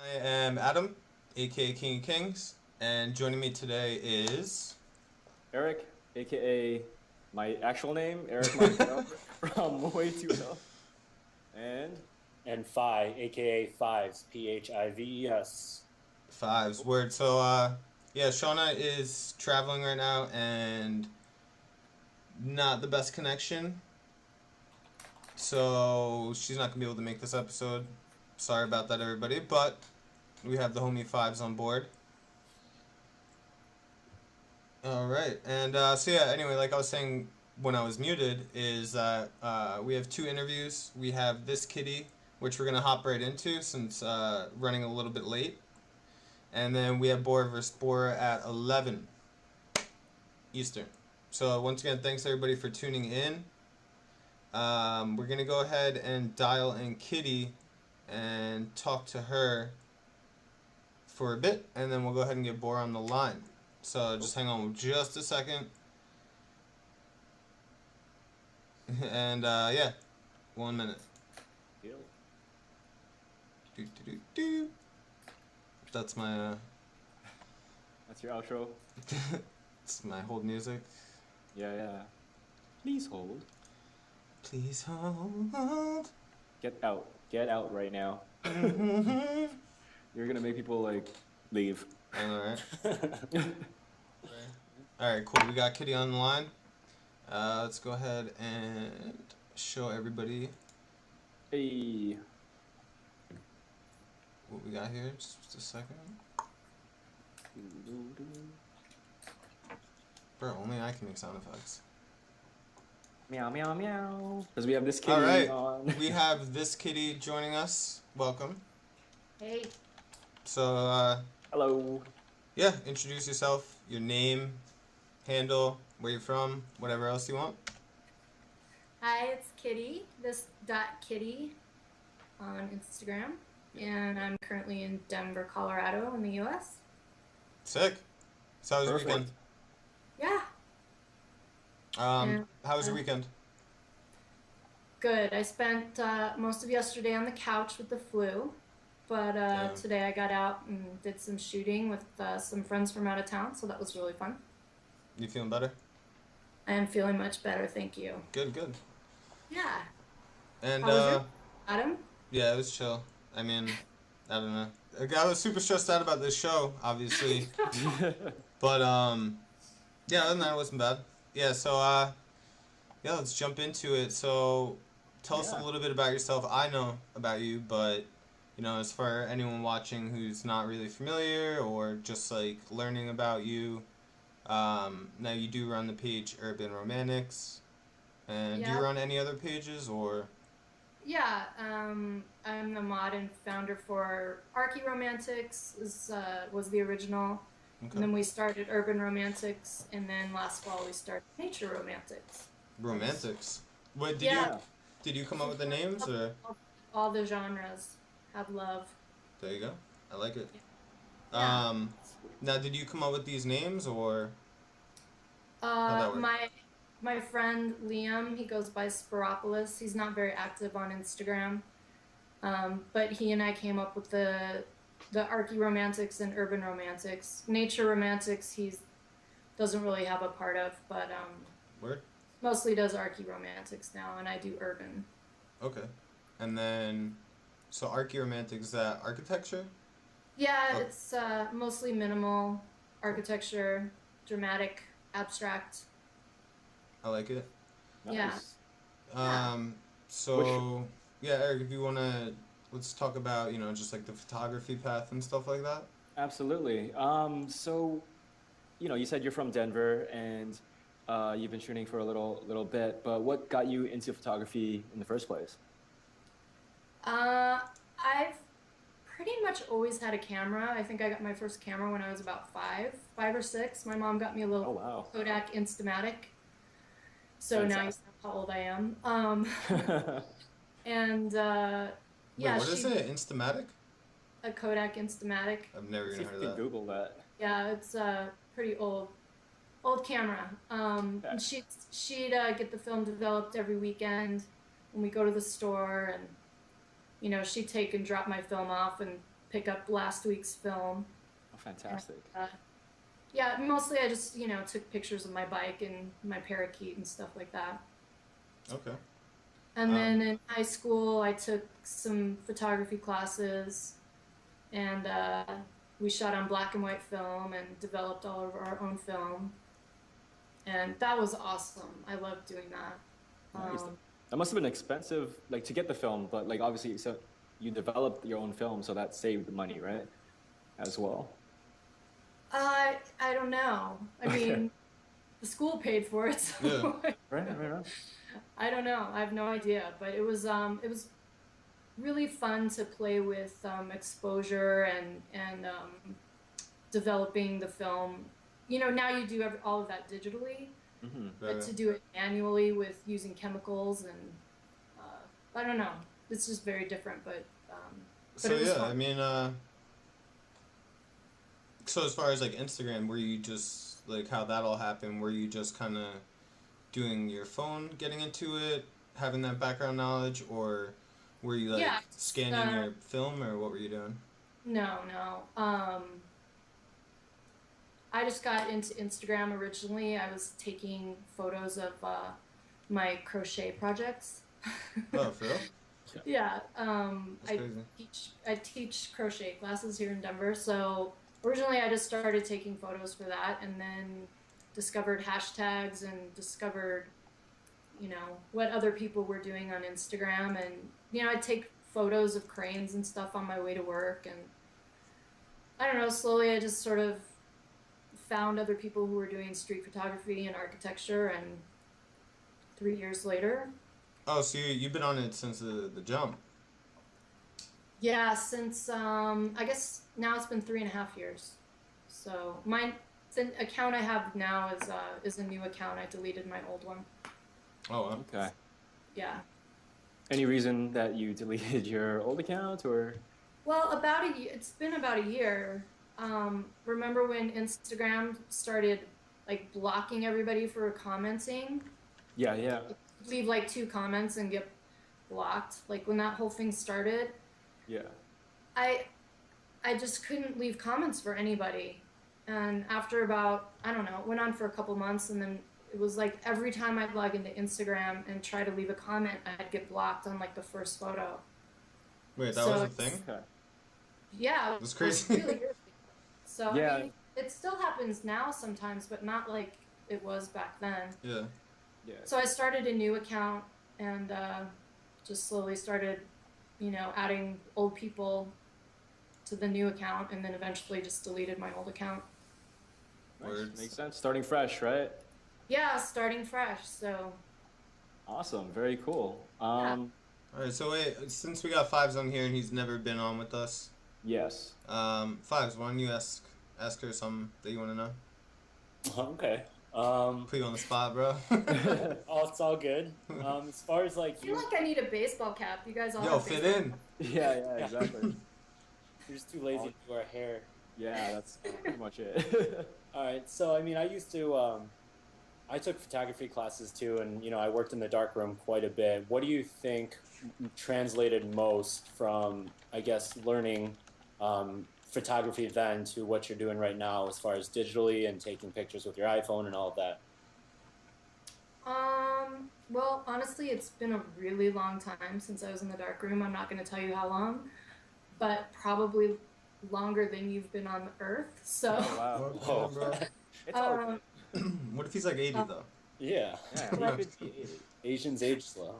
I am Adam, aka King of Kings, and joining me today is. Eric, aka my actual name, Eric Montiel from Way Too Well. And And Phi, aka Fives, Phives. Fives word. Yeah, Shauna is traveling right now and not the best connection, so she's not gonna be able to make this episode. Sorry about that, everybody. But we have the homie Fives on board. All right, and yeah. Anyway, like I was saying when I was muted, is that we have two interviews. We have This.Kitty, which we're gonna hop right into since running a little bit late, and then we have Bora.vs.Bora at 11 Eastern. So once again, thanks everybody for tuning in. We're gonna go ahead and dial in Kitty and talk to her for a bit, and then we'll go ahead and get Bora on the line. So just hang on just a second. And yeah, 1 minute. deal. Do, do, do, do. That's my That's your outro. it's my hold music. Yeah. Please hold. Please hold. Get out. Get out right now. You're gonna make people like leave. Alright. Alright, cool. We got Kitty on the line. Let's go ahead and show everybody Hey. what we got here. Just a second. Bro, only I can make sound effects. Meow meow meow. Because we have this kitty Alright, on. we have This.Kitty joining us. Welcome. Hey. So, Hello. yeah, introduce yourself, your name, handle, where you're from, whatever else you want. Hi, it's Kitty. This.Kitty on Instagram. And I'm currently in Denver, Colorado in the US. Sick. So how was your Perfect. weekend? Yeah. How was your weekend? Good. I spent most of yesterday on the couch with the flu. But Damn. today I got out and did some shooting with some friends from out of town, so that was really fun. You feeling better? I am feeling much better, thank you. Good, good. Yeah. And How was your Adam? yeah, it was chill. I mean, I don't know. I was super stressed out about this show, obviously. But yeah, other than that, it wasn't bad. Yeah, so yeah, let's jump into it. So tell us a Yeah. little bit about yourself. I know about you, but you know, as for anyone watching who's not really familiar or just like learning about you, now you do run the page Urban Romantics, and do you Yeah. run any other pages or? Yeah, I'm the mod and founder for Archie Romantics, was the original. And Okay. then we started Urban Romantics, and then last fall we started Nature Romantics. Romantics. What Yeah, did you come up with the names or? all the genres have love. There you go. I like it. Yeah. Now did you come up with these names or how'd that work? My friend Liam, he goes by Sporopoulos. He's not very active on Instagram, but he and I came up with the Archie Romantics and Urban Romantics. Nature Romantics, he doesn't really have a part of, but Word? mostly does Archie Romantics now, and I do Urban. Okay. And then so Archaeomantic, is that architecture? Yeah, Oh, it's mostly minimal architecture, dramatic, abstract. I like it. Yeah, Nice. yeah. Which So yeah, Eric, if you wanna let's talk about, you know, just like the photography path and stuff like that. absolutely. So you said you're from Denver and you've been shooting for a little bit, but what got you into photography in the first place? I've pretty much always had a camera. I think I got my first camera when I was about five or six. My mom got me a Oh little wow. Kodak Instamatic. So now you Fantastic. know how old I am. And Wait, yeah, what is she it? Instamatic? a Kodak Instamatic. I've never See even if heard you of can that. Google that. Yeah, it's a pretty old camera. And Okay. she'd get the film developed every weekend when we go to the store, and she'd take and drop my film off and pick up last week's film. Oh, fantastic. And, yeah, mostly I just, took pictures of my bike and my parakeet and stuff like that. Okay. And then in high school, I took some photography classes, and we shot on black and white film and developed all of our own film. And that was awesome. I loved doing that. Nice. That must have been expensive, like to get the film, but like obviously, so you developed your own film, so that saved money, right? As well. I don't know. I mean, the school paid for it, so Yeah. Right. I don't know. I have no idea, but it was really fun to play with exposure and developing the film. Now you do all of that digitally, but to do it manually with using chemicals and I don't know. It's just very different, but So it was yeah, fun. I mean, so as far as like Instagram, were you just like how that all happened? Were you just kind of doing your phone, getting into it, having that background knowledge, or were you like Yeah, scanning your film, or what were you doing? No. I just got into Instagram originally. I was taking photos of my crochet projects. Oh, for real? Yeah, That's crazy. I teach crochet classes here in Denver. So originally, I just started taking photos for that, and then discovered hashtags and discovered, what other people were doing on Instagram, and I'd take photos of cranes and stuff on my way to work, and I don't know. Slowly, I just sort of found other people who were doing street photography and architecture, and 3 years later. Oh, so you've been on it since the jump. Yeah, since I guess now it's been 3.5 years. So the account I have now is a new account. I deleted my old one. Oh, wow. Okay. Yeah. Any reason that you deleted your old account, or? Well, it's been about a year. Remember when Instagram started like blocking everybody for commenting? Yeah. Leave like 2 comments and get blocked. Like when that whole thing started, Yeah. I just couldn't leave comments for anybody. And after about, I don't know, it went on for a couple months, and then it was like every time I'd log into Instagram and try to leave a comment, I'd get blocked on like the first photo. Wait, that was a thing? Okay. Yeah, That's it crazy. was really weird. So Yeah. I mean, it still happens now sometimes, but not like it was back then. Yeah. So I started a new account and just slowly started, adding old people to the new account, and then eventually just deleted my old account. Nice. Words. Makes sense. Starting fresh, right? Yeah, starting fresh. So Awesome. Very cool. All right, so wait, since we got Fives on here and he's never been on with us, Yes. Fives, why don't you ask her something that you want to know? Okay. Put you on the spot, bro. It's all good. As far as like I feel like I need a baseball cap. You guys all Yo, have fit baseball in. caps. Yeah, exactly. you're just too lazy to do our hair. Yeah, that's pretty much it. All right. So I mean, I used to. I took photography classes too, and I worked in the darkroom quite a bit. What do you think translated most from, I guess, learning photography then to what you're doing right now, as far as digitally and taking pictures with your iPhone and all of that? Well, honestly, it's been a really long time since I was in the darkroom. I'm not going to tell you how long, but probably longer than you've been on the earth. So. Oh, wow. Okay, bro. It's all good. What if he's like 80 though? Yeah. Yeah. Asians age slow.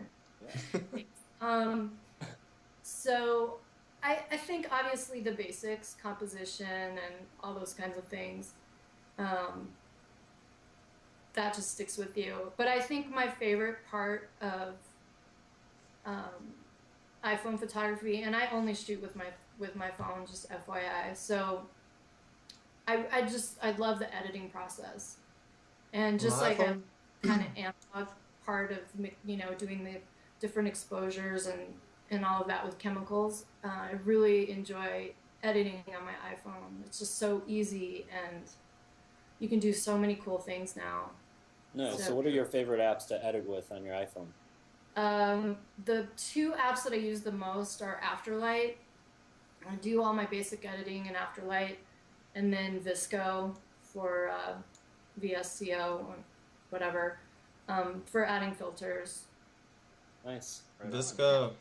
Yeah. So I think obviously the basics, composition and all those kinds of things, that just sticks with you. But I think my favorite part of iPhone photography, and I only shoot with my phone, just FYI. So I love the editing process, and just On like iPhone? a kind of analog part of doing the different exposures and all of that with chemicals. I really enjoy editing on my iPhone. It's just so easy, and you can do so many cool things now. No. So what are your favorite apps to edit with on your iPhone? The 2 apps that I use the most are Afterlight, I do all my basic editing in Afterlight, and then Visco for VSCO or whatever, for adding filters. Nice. Right on. Visco.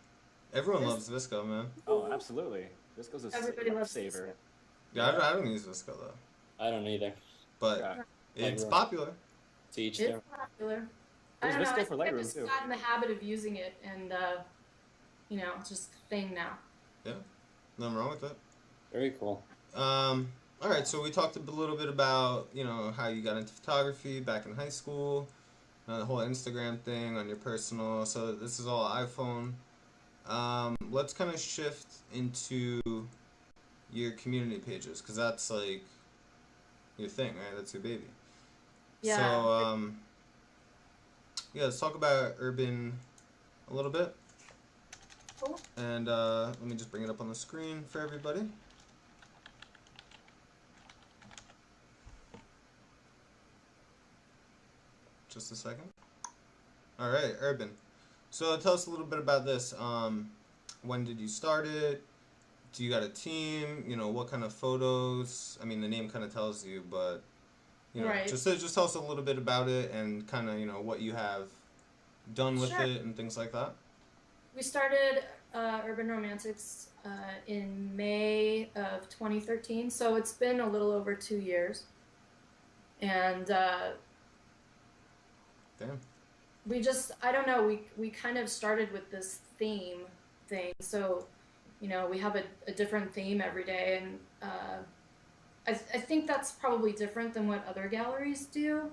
Everyone Vis- loves Visco, man. Oh, absolutely. This goes a Everybody loves saver. Visco. Yeah, I don't use Visco though, I don't either. but Okay. it's Lightroom. popular. To each It's their. popular. I There's don't know. Visco I for think I've Lightroom, just too. got in the habit of using it, and it's just a thing now. Yeah, nothing wrong with it. Very cool. All right, so we talked a little bit about how you got into photography back in high school, the whole Instagram thing on your personal. So this is all iPhone. Let's kind of shift into your community pages because that's like your thing, right? That's your baby. Yeah. So yeah, let's talk about urban a little bit. Cool. And let me just bring it up on the screen for everybody. Just a second. All right, urban. So tell us a little bit about this. When did you start it? Do you got a team? What kind of photos? I mean, the name kind of tells you, but Right. just tell us a little bit about it and kind of what you have done with Sure. it and things like that. We started Urban Romantics in May of 2013, so it's been a little over 2 years. And Damn. we just, I don't know, we kind of started with this theme thing. So, we have a different theme every day. And I think that's probably different than what other galleries do.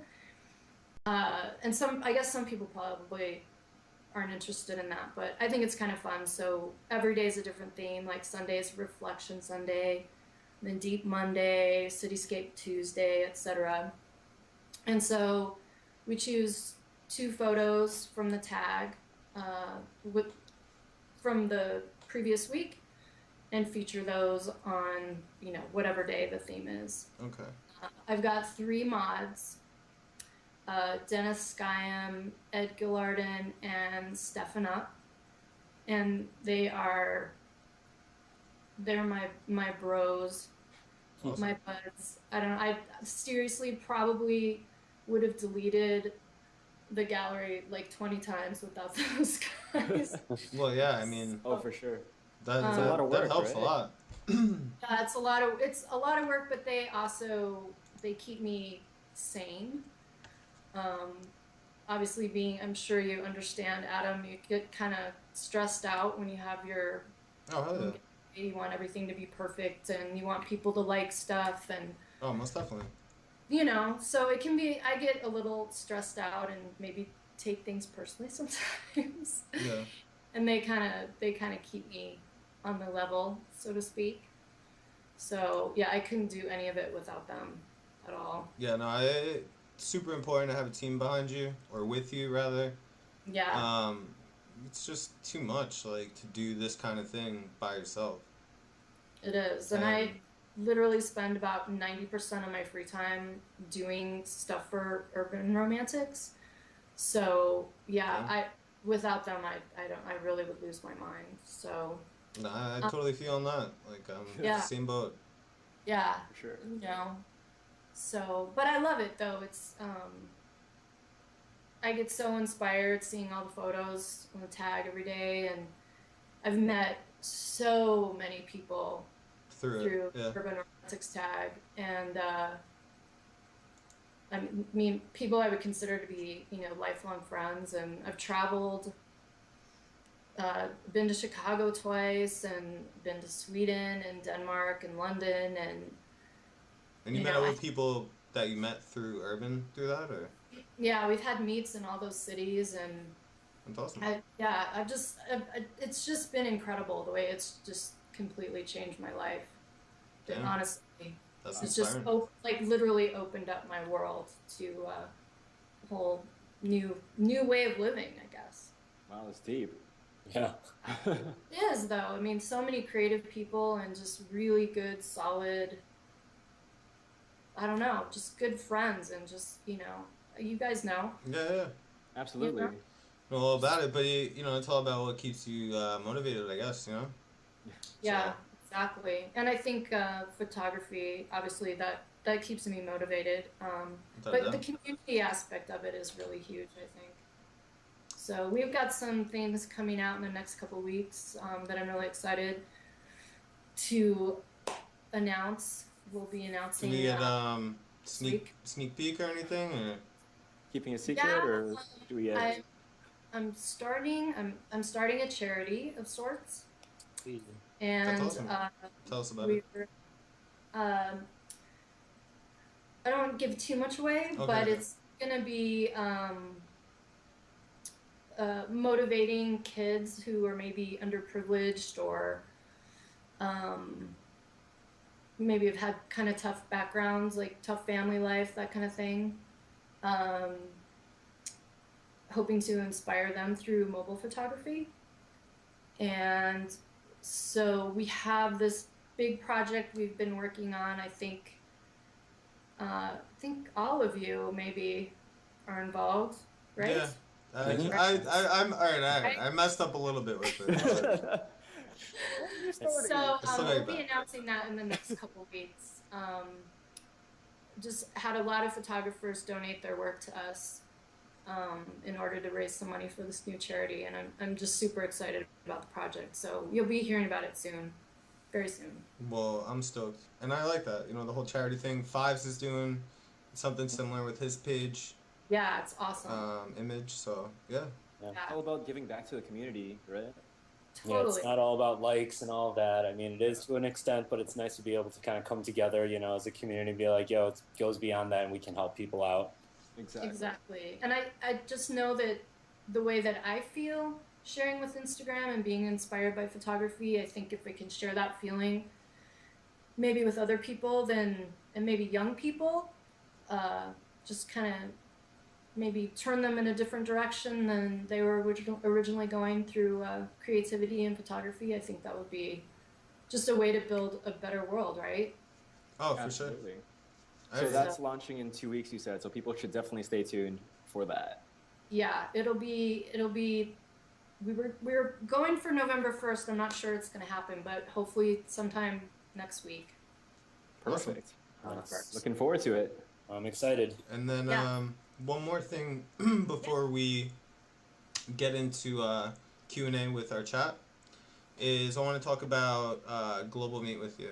And I guess some people probably aren't interested in that, but I think it's kind of fun. So every day is a different theme. Like Sunday is Reflection Sunday, then Deep Monday, Cityscape Tuesday, etc. And so we choose 2 photos from the tag from the previous week and feature those on whatever day the theme is. Okay. I've got 3 mods. Dennis Skyam, Ed Gillarden, and Stefan Up, and they're my bros, Awesome. my buds. I don't know. I seriously probably would have deleted the gallery like 20 times without those guys. Well, yeah, I mean Oh, for sure. that It's a lot of work, that helps right? a lot. Yeah, it's a lot of work, but they keep me sane. Obviously, I'm sure you understand, Adam, you get kind of stressed out when you have your, Oh, hell yeah. you want everything to be perfect and you want people to like stuff and, Oh, most definitely. so it can be, I get a little stressed out and maybe take things personally sometimes. Yeah. And they kind of keep me on the level, so to speak. So yeah, I couldn't do any of it without them at all. Yeah, no, it's super important to have a team behind you, or with you, rather. Yeah. It's just too much, like, to do this kind of thing by yourself. It is. And I literally spend about 90% of my free time doing stuff for Urban Romantics. So yeah, without them, I really would lose my mind. So No, I totally feel on that. Like, Yeah. same boat. yeah, For sure. So, but I love it though. It's I get so inspired seeing all the photos on the tag every day, and I've met so many people through it. Yeah. Urban Romantics tag, and I mean people I would consider to be lifelong friends, and I've traveled, been to Chicago twice, and been to Sweden and Denmark and London, and And you met other people that you met through Urban through that, or? yeah, we've had meets in all those cities, and That's awesome. it's just been incredible the way it's just completely changed my life. Damn. Honestly, That's it's just inspiring. literally opened up my world to a whole new way of living, I guess. Wow, that's deep. Yeah. It is though. I mean, so many creative people and just really good, solid. I don't know, just good friends, and just you guys know. Yeah. Absolutely. Yeah. Know all about it, but it's all about what keeps you motivated, I guess. Yeah, Exactly. And I think photography, obviously, that keeps me motivated. Without a But the doubt. community aspect of it is really huge, I think. So we've got some things coming out in the next couple weeks that I'm really excited to announce. We'll be Do we announcing get this week. sneak peek or anything? Or? Keeping a Yeah, secret, or do we get? I I'm starting a charity of sorts, That's and awesome. Tell us about it. we're um I don't want to give too much away, Okay, but okay. it's gonna be motivating kids who are maybe underprivileged or um, maybe have had kind of tough backgrounds, like tough family life, that kind of thing. Um, Hoping to inspire them through mobile photography. And so we have this big project we've been working on. I think all of you maybe are involved, right? Yeah. Mhm. I'm all right. I messed up a little bit with it, but You're So starting. it's still very we'll be bad. announcing that in the next couple weeks. Just had a lot of photographers donate their work to us in order to raise some money for this new charity, and I'm just super excited about the project. So you'll be hearing about it soon, very soon. Well, I'm stoked, and I like that. You know, the whole charity thing. Fives is doing something similar with his page, Yeah, it's awesome. image. So yeah. Yeah. It's all about giving back to the community, right? Yeah, Totally. it's not all about likes and all of that. I mean, it is to an extent, but it's nice to be able to kind of come together, you know, as a community and be like, yo, it goes beyond that and we can help people out. Exactly. And I just know that the way that I feel sharing with Instagram and being inspired by photography, I think if we can share that feeling maybe with other people, then, and maybe young people, just kind of maybe turn them in a different direction than they were originally going through creativity and photography, I think that would be just a way to build a better world, right? Oh, for Absolutely. sure. So I- that's launching in 2 weeks, you said. So people should definitely stay tuned for that. Yeah, it'll be we were going for November 1st. I'm not sure it's going to happen, but hopefully sometime next week. Perfect. Nice. Looking forward to it. I'm excited. And then Yeah. one more thing before we get into Q&A with our chat is I want to talk about Global Meet with you.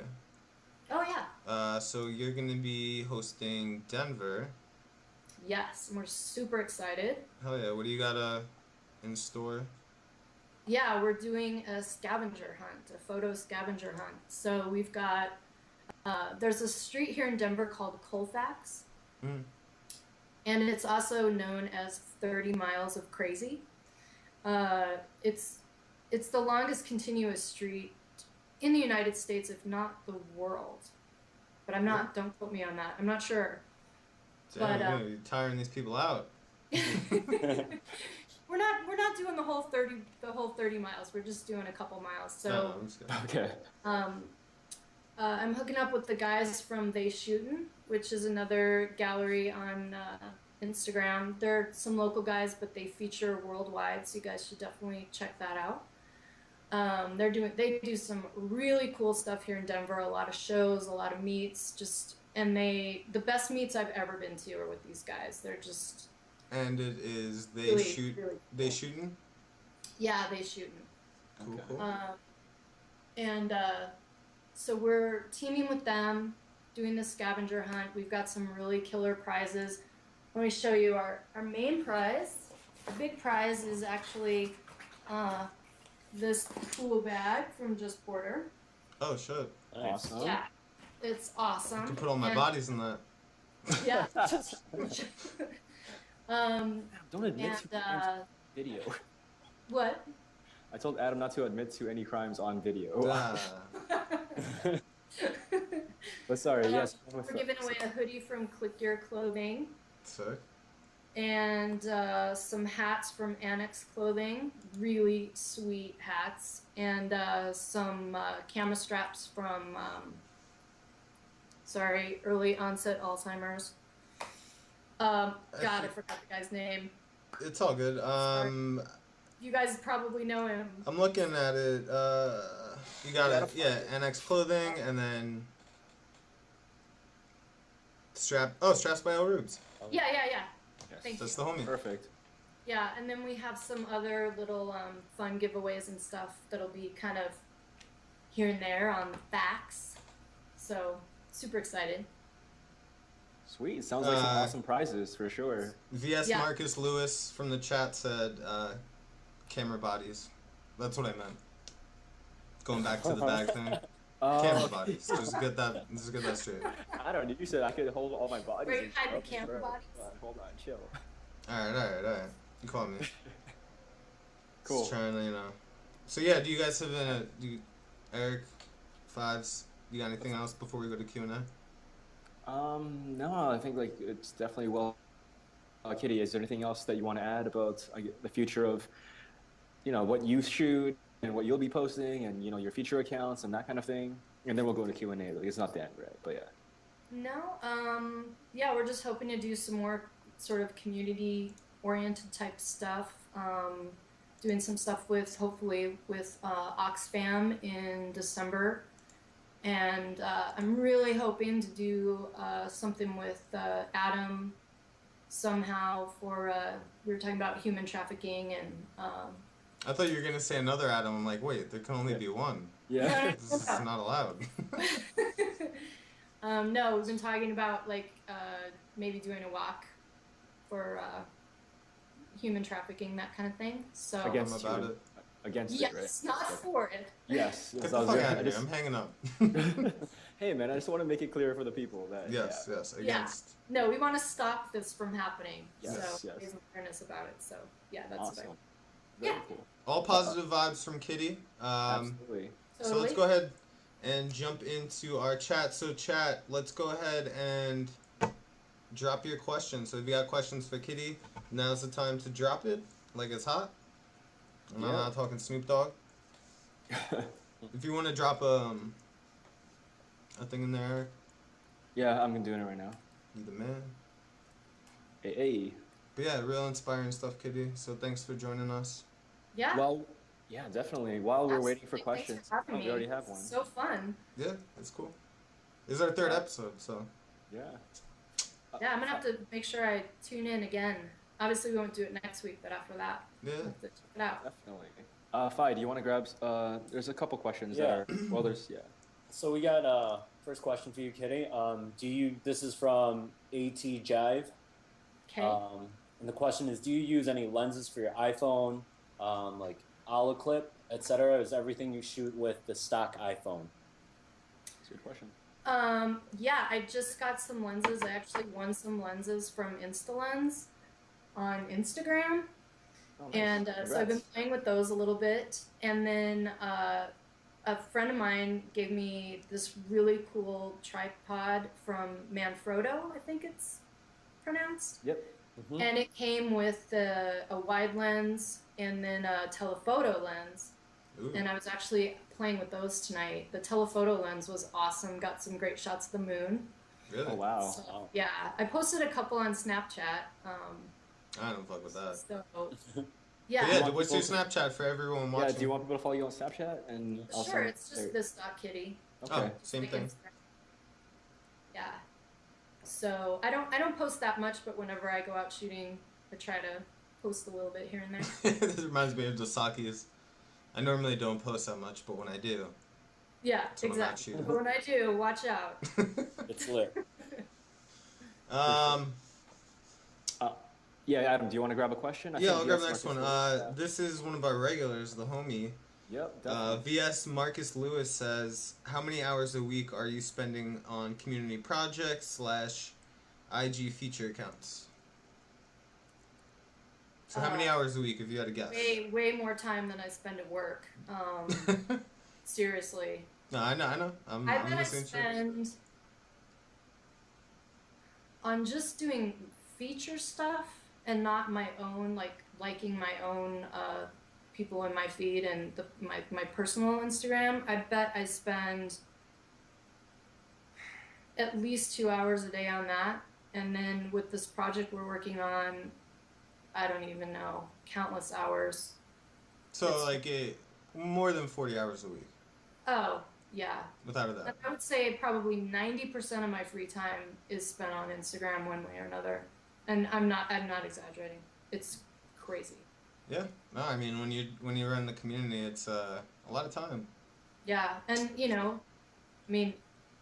Oh yeah. So you're going to be hosting Denver. Yes, and we're super excited. Hell yeah! What do you got in store? Yeah, we're doing a scavenger hunt, a photo scavenger hunt. So we've got there's a street here in Denver called Colfax, Mm. and it's also known as 30 Miles of Crazy. It's the longest continuous street in the United States, if not the world. But I'm not. Don't quote me on that. I'm not sure. Damn, But, you're tiring these people out. we're not doing the whole 30 miles. We're just doing a couple miles. So. No, I'm just kidding. Okay. I'm hooking up with the guys from They Shootin', which is another gallery on Instagram. They're some local guys, but they feature worldwide, so you guys should definitely check that out. They do some really cool stuff here in Denver. A lot of shows, a lot of meets, and the best meets I've ever been to are with these guys. They're just And it is really cool. they shooting. Yeah, They Shootin'. Cool, Okay. cool. And so we're teaming with them, doing the scavenger hunt. We've got some really killer prizes. Let me show you our main prize. The big prize is actually this cool bag from Just Border. Oh shit! Nice. Awesome. Yeah, it's awesome. I can put all my bodies in that. Yeah. Don't admit to And crimes on video. what? I told Adam not to admit to any crimes on video. Ah. But sorry, yes. We're giving away a hoodie from Click Your Clothing. Sick. And some hats from Annex Clothing, really sweet hats, and some camera straps from, early onset Alzheimer's. God, I forgot the guy's name. It's all good. You guys probably know him. I'm looking at it. You got it. Yeah, NX Clothing, and then Straps by El Rubes. Yeah. Yes. Thank That's you. the homie. Perfect. Yeah, and then we have some other little fun giveaways and stuff that'll be kind of here and there on facts. So super excited. Sweet. Sounds like some awesome prizes for sure. VS Yeah. Marcus Lewis from the chat said camera bodies. That's what I meant. Going back to the bag thing. Camera bodies. Just get that straight. I don't know. You said I could hold all my bodies. Where you and hide the stuff, camera bro. bodies? Hold on, chill. All right. You call me. Cool. Just trying to, So yeah, do you guys have Eric, Fives? You got anything else before we go to Q&A? No, I think like it's definitely well. Kitty, is there anything else that you want to add about the future of, what you shoot and what you'll be posting and your future accounts and that kind of thing? And then we'll go into Q&A. Like, it's not the end, right? But yeah. No, yeah, we're just hoping to do some more sort of community-oriented type stuff. Doing some stuff hopefully with Oxfam in December. And I'm really hoping to do something with Adam somehow for, we were talking about human trafficking and... I thought you were going to say another Adam. I'm like, wait, there can only be one. Yeah. This is not allowed. No, we've been talking about maybe doing a walk for human trafficking, that kind of thing. So Against I'm about you. it. Against yes, it, right? not for it. Yes. Get the fuck out of here. I'm hanging up. Hey, man, I just want to make it clear for the people that... Yes, against. Yeah. No, we want to stop this from happening. Yes, so raise awareness about it. So yeah, that's awesome. about it. Very Yeah. cool. All positive vibes from Kitty. Absolutely. So let's go ahead and jump into our chat. So chat, let's go ahead and drop your questions. So if you got questions for Kitty, now's the time to drop it like it's hot. And I'm not talking Snoop Dogg. If you want to drop a thing in there, Eric. Yeah, I'm doing it right now. You the man. Hey. But yeah, real inspiring stuff, Kitty. So thanks for joining us. Yeah. Well, yeah, definitely. While we're waiting for Absolutely. questions, Thanks for having we already me. have one. So fun. Yeah, it's cool. This is our third episode, so. Yeah. Yeah, I'm gonna have to make sure I tune in again. Obviously, we won't do it next week, but after that, Yeah. I'll have to check it out. Definitely. Fi, do you want to grab? There's a couple questions that are. Well, there's So we got first question for you, Kitty. This is from AT Jive. Okay. And the question is, do you use any lenses for your iPhone, like Olloclip, etc.? Is everything you shoot with the stock iPhone? That's a good question. Yeah, I just got some lenses. I actually won some lenses from InstaLens on Instagram. Oh, nice. And so I've been playing with those a little bit. And then a friend of mine gave me this really cool tripod from Manfrotto, I think it's pronounced. Yep. Mm-hmm. And it came with a wide lens and then a telephoto lens. Ooh. And I was actually playing with those tonight. The telephoto lens was awesome. Got some great shots of the moon. Really? Oh, wow. So, yeah, I posted a couple on Snapchat. I don't fuck with that. So, But yeah. yeah, what's your Snapchat for everyone watching? Yeah, do you want people to follow you on Snapchat? And also, Sure, it's just This.Kitty. Okay. Oh, same Like thing. Instagram. Yeah. So I don't post that much, but whenever I go out shooting, I try to post a little bit here and there. This reminds me of Dosaki's. I normally don't post that much, but when I do, Yeah, that's when I'm not exactly. shooting. But when I do, watch out. It's lit. Yeah, Adam, do you want to grab a question? Yeah, I'll grab the VS next one. Marcus This is one of our regulars, the homie. Yep, definitely. VS Marcus Lewis says, how many hours a week are you spending on community projects / IG feature accounts? So how many hours a week, if you had to guess? Way more time than I spend at work. Seriously. No, I know. I'm I bet I listening to it. spend on just doing feature stuff and not my own, liking my own people in my feed and my personal Instagram. I bet I spend at least 2 hours a day on that. And then with this project we're working on, I don't even know, countless hours. So like more than 40 hours a week, Oh, yeah. without a And doubt. I would say probably 90% of my free time is spent on Instagram one way or another. And I'm not exaggerating. It's crazy. Yeah. No, I mean when you run the community, it's a lot of time. Yeah. And I mean,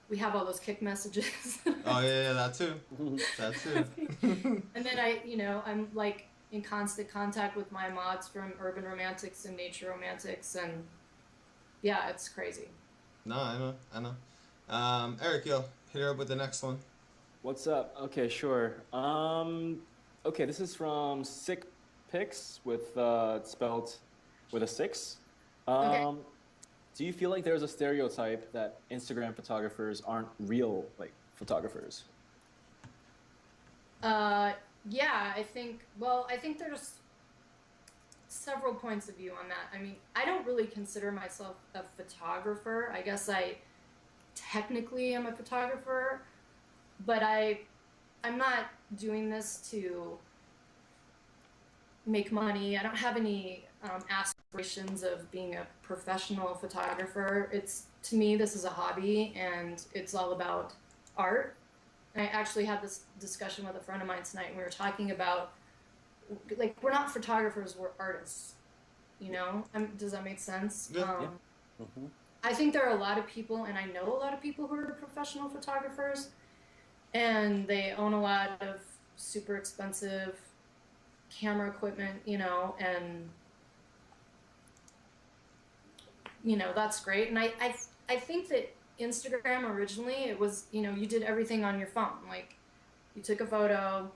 we have all those kick messages. Oh yeah, that too. That too. And then I'm like in constant contact with my mods from Urban Romantics and Nature Romantics, and yeah, it's crazy. No, I know, I know. Eric, yo, hit her up with the next one. What's up? Okay, sure. Okay, this is from Sick Pics with it's spelled with a six. Okay. Do you feel like there's a stereotype that Instagram photographers aren't real like photographers? Uh, yeah, I think there's several points of view on that. I mean, I don't really consider myself a photographer. I guess I technically am a photographer, but I'm not doing this to make money. I don't have any aspirations of being a professional photographer. It's to me, this is a hobby, and it's all about art. And I actually had this discussion with a friend of mine tonight, and we were talking about like we're not photographers, we're artists. Does that make sense? Yeah. Yeah. Mm-hmm. I think there are a lot of people, and I know a lot of people who are professional photographers, and they own a lot of super expensive camera equipment, and that's great. And I think that Instagram originally it was, you did everything on your phone. Like you took a photo,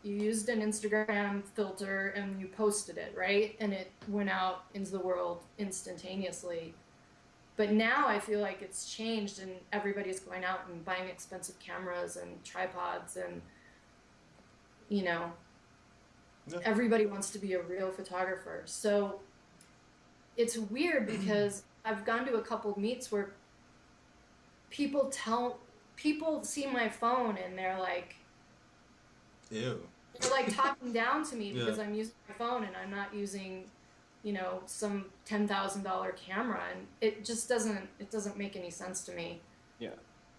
you used an Instagram filter and you posted it, right? And it went out into the world instantaneously. But now I feel like it's changed and everybody's going out and buying expensive cameras and tripods and Yeah. everybody wants to be a real photographer. So it's weird because I've gone to a couple of meets where people see my phone and Ew. they're like talking down to me Yeah. because I'm using my phone and I'm not using some $10,000 camera, and it just doesn't make any sense to me. Yeah.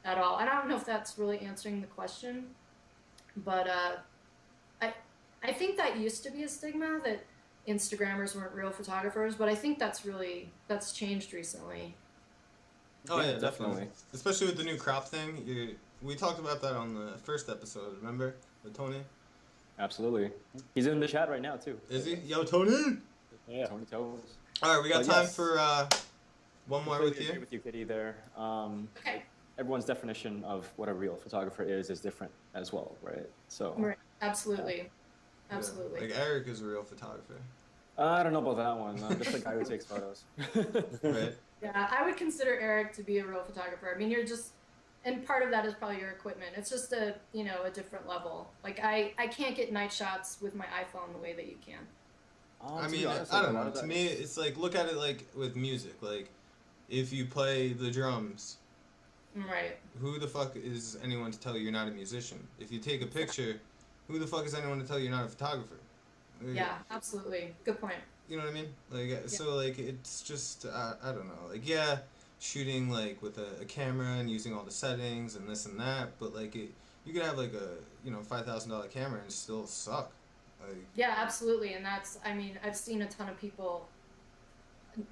At all. I don't know if that's really answering the question, but I think that used to be a stigma that Instagrammers weren't real photographers, but I think that's changed recently. Oh Yeah, yeah, definitely. Especially with the new crop thing. We talked about that on the first episode. Remember with Tony? Absolutely. He's in the chat right now too. Is he? Yo, Tony. Yeah. Tony Toes. All right, we got But time yes. for one more with Completely agree you. with you, Kitty. There. Okay. Everyone's definition of what a real photographer is different as well, right? So. Right. Absolutely. Absolutely. Yeah. Like Eric is a real photographer. I don't know about that one. I'm just a guy who takes photos. Right. Yeah, I would consider Eric to be a real photographer. I mean, and part of that is probably your equipment. It's just a different level. Like I can't get night shots with my iPhone the way that you can. I mean, I don't know. To me, it's like look at it like with music. Like if you play the drums, Right. who the fuck is anyone to tell you you're not a musician? If you take a picture, who the fuck is anyone to tell you you're not a photographer? Like, Yeah, absolutely. Good point. You know what I mean? Like, so, like, it's just, I don't know. Like, yeah, shooting, like, with a camera and using all the settings and this and that, but, like, you could have, like, a, $5,000 camera and still suck. Like, Yeah, absolutely. And I've seen a ton of people,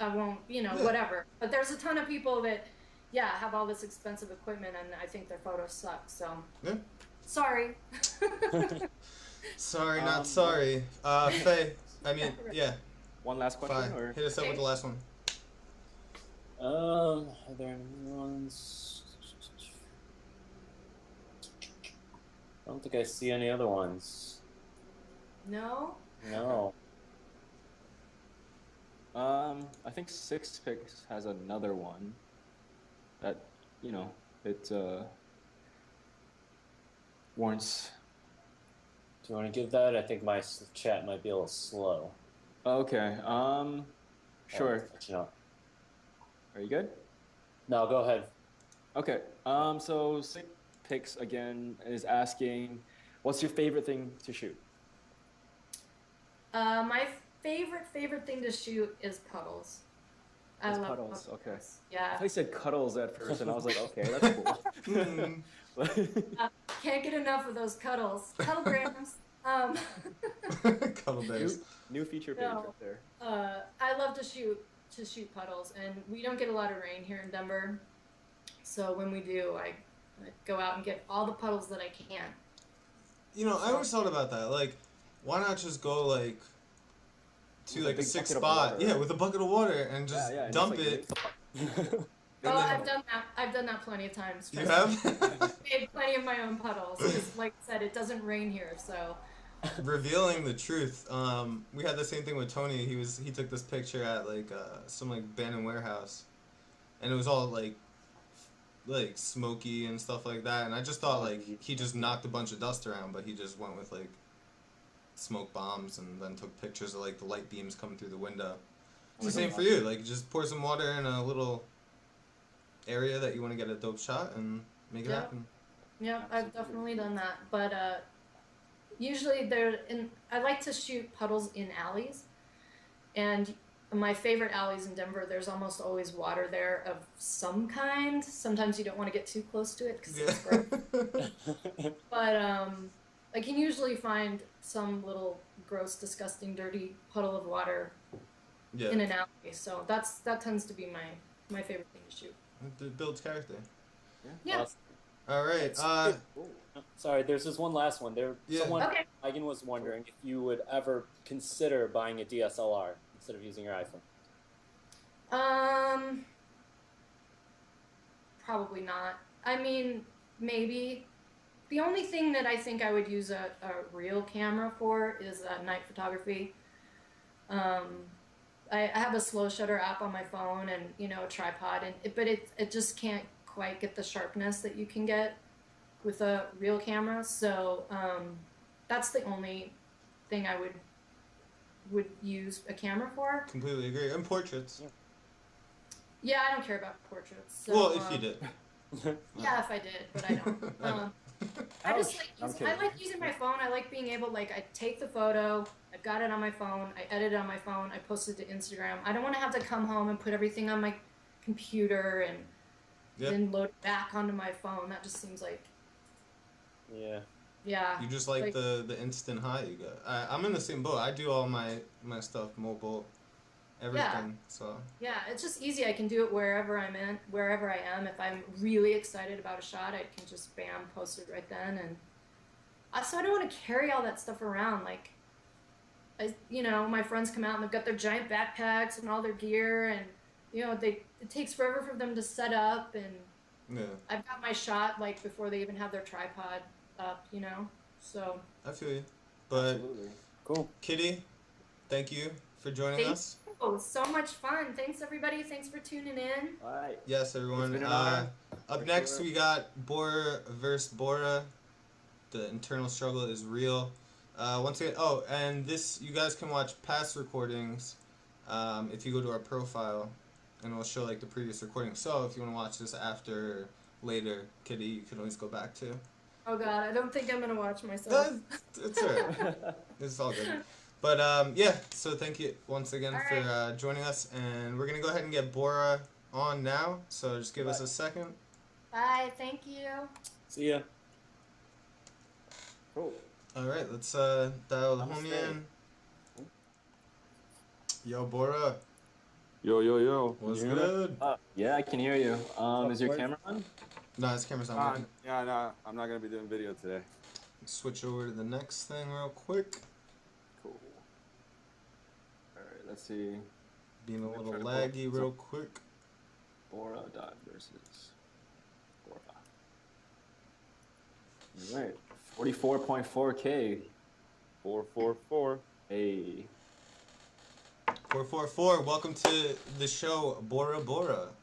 I won't, whatever. But there's a ton of people that, have all this expensive equipment and I think their photos suck. So, yeah. Sorry. Sorry, not sorry. Faye, I mean, yeah. One last question? Fine. Or? Hit us up with the last one. Are there any ones? I don't think I see any other ones. No? No. I think Six Pics has another one that, it warrants. Do you want to give that? I think my chat might be a little slow. Okay. Sure. No. Are you good? No, go ahead. Okay. So Sick Pics again is asking, what's your favorite thing to shoot? My favorite thing to shoot is puddles. I It's love puddles. Okay. I Yeah. thought you said cuddles at first, and I was like, okay, that's cool. Can't get enough of those cuddles. Cuddlegrams. Cuddle bears. New feature page No. right there. I love to shoot puddles, and we don't get a lot of rain here in Denver. So when we do, I go out and get all the puddles that I can. You know, I always thought about that. Like, why not just go like to With like a big sixth bucket of spot? water. Yeah, with a bucket of water and just and dump just, it. Oh, I've done that. I've done that plenty of times. You Trust me. have? I've made plenty of my own puddles. 'Cause like I said, it doesn't rain here, so. Revealing the truth. We had the same thing with Tony. He took this picture at like some like abandoned warehouse, and it was all like smoky and stuff like that. And I just thought like he just knocked a bunch of dust around, but he just went with like smoke bombs and then took pictures of like the light beams coming through the window. It's the same for you. Like just pour some water in a little area that you want to get a dope shot and make it happen. Yeah, I've definitely done that. But usually I like to shoot puddles in alleys, and my favorite alleys in Denver, there's almost always water there of some kind. Sometimes you don't want to get too close to it because it's gross. But I can usually find some little gross, disgusting, dirty puddle of water in an alley. So that tends to be my favorite thing to shoot. It builds character. Yeah. Awesome. All right. Sorry, there's this one last one. Someone, Okay. Megan was wondering if you would ever consider buying a DSLR instead of using your iPhone. Probably not. I mean, maybe. The only thing that I think I would use a real camera for is night photography. I have a slow shutter app on my phone and, a tripod, but it just can't quite get the sharpness that you can get with a real camera. So that's the only thing I would use a camera for. Completely agree. And portraits. Yeah, I don't care about portraits. So, well, if you did. Yeah, if I did, but I don't. I like using my phone. I like being able, I take the photo, I've got it on my phone, I edit it on my phone, I post it to Instagram. I don't want to have to come home and put everything on my computer and then load it back onto my phone. That just seems like... Yeah. Yeah. You just like the instant high you get. I'm in the same boat. I do all my stuff mobile, everything. Yeah. So. Yeah, it's just easy. I can do it wherever I am. If I'm really excited about a shot, I can just bam, post it right then. And so I don't want to carry all that stuff around. My friends come out and they've got their giant backpacks and all their gear, and it takes forever for them to set up. And I've got my shot before they even have their tripod up. So. I feel you, but Absolutely. Cool. Kitty, thank you for joining us. Oh, so much fun. Thanks, everybody. Thanks for tuning in. All right. Yes, everyone. Up next, we got Bora.vs.Bora. The internal struggle is real. Once again, and you guys can watch past recordings if you go to our profile, and it'll show the previous recording. So if you want to watch this after or later, Kitty, you can always go back to. Oh God, I don't think I'm gonna watch myself. It's alright. It's all good. But so thank you once again for joining us, and we're gonna go ahead and get Bora on now. So just give us a second. Bye. Thank you. See ya. Cool. All right, let's dial the homie in. Yo, Bora. Yo. What's good? Yeah, I can hear you. Is your camera on? No, his camera's not working. Yeah, no, I'm not gonna be doing video today. Switch over to the next thing real quick. Cool. All right, let's see. Being a little laggy real quick. Bora.vs.Bora. All right, 44.4K. 444. Hey. 444. Welcome to the show, Bora Bora.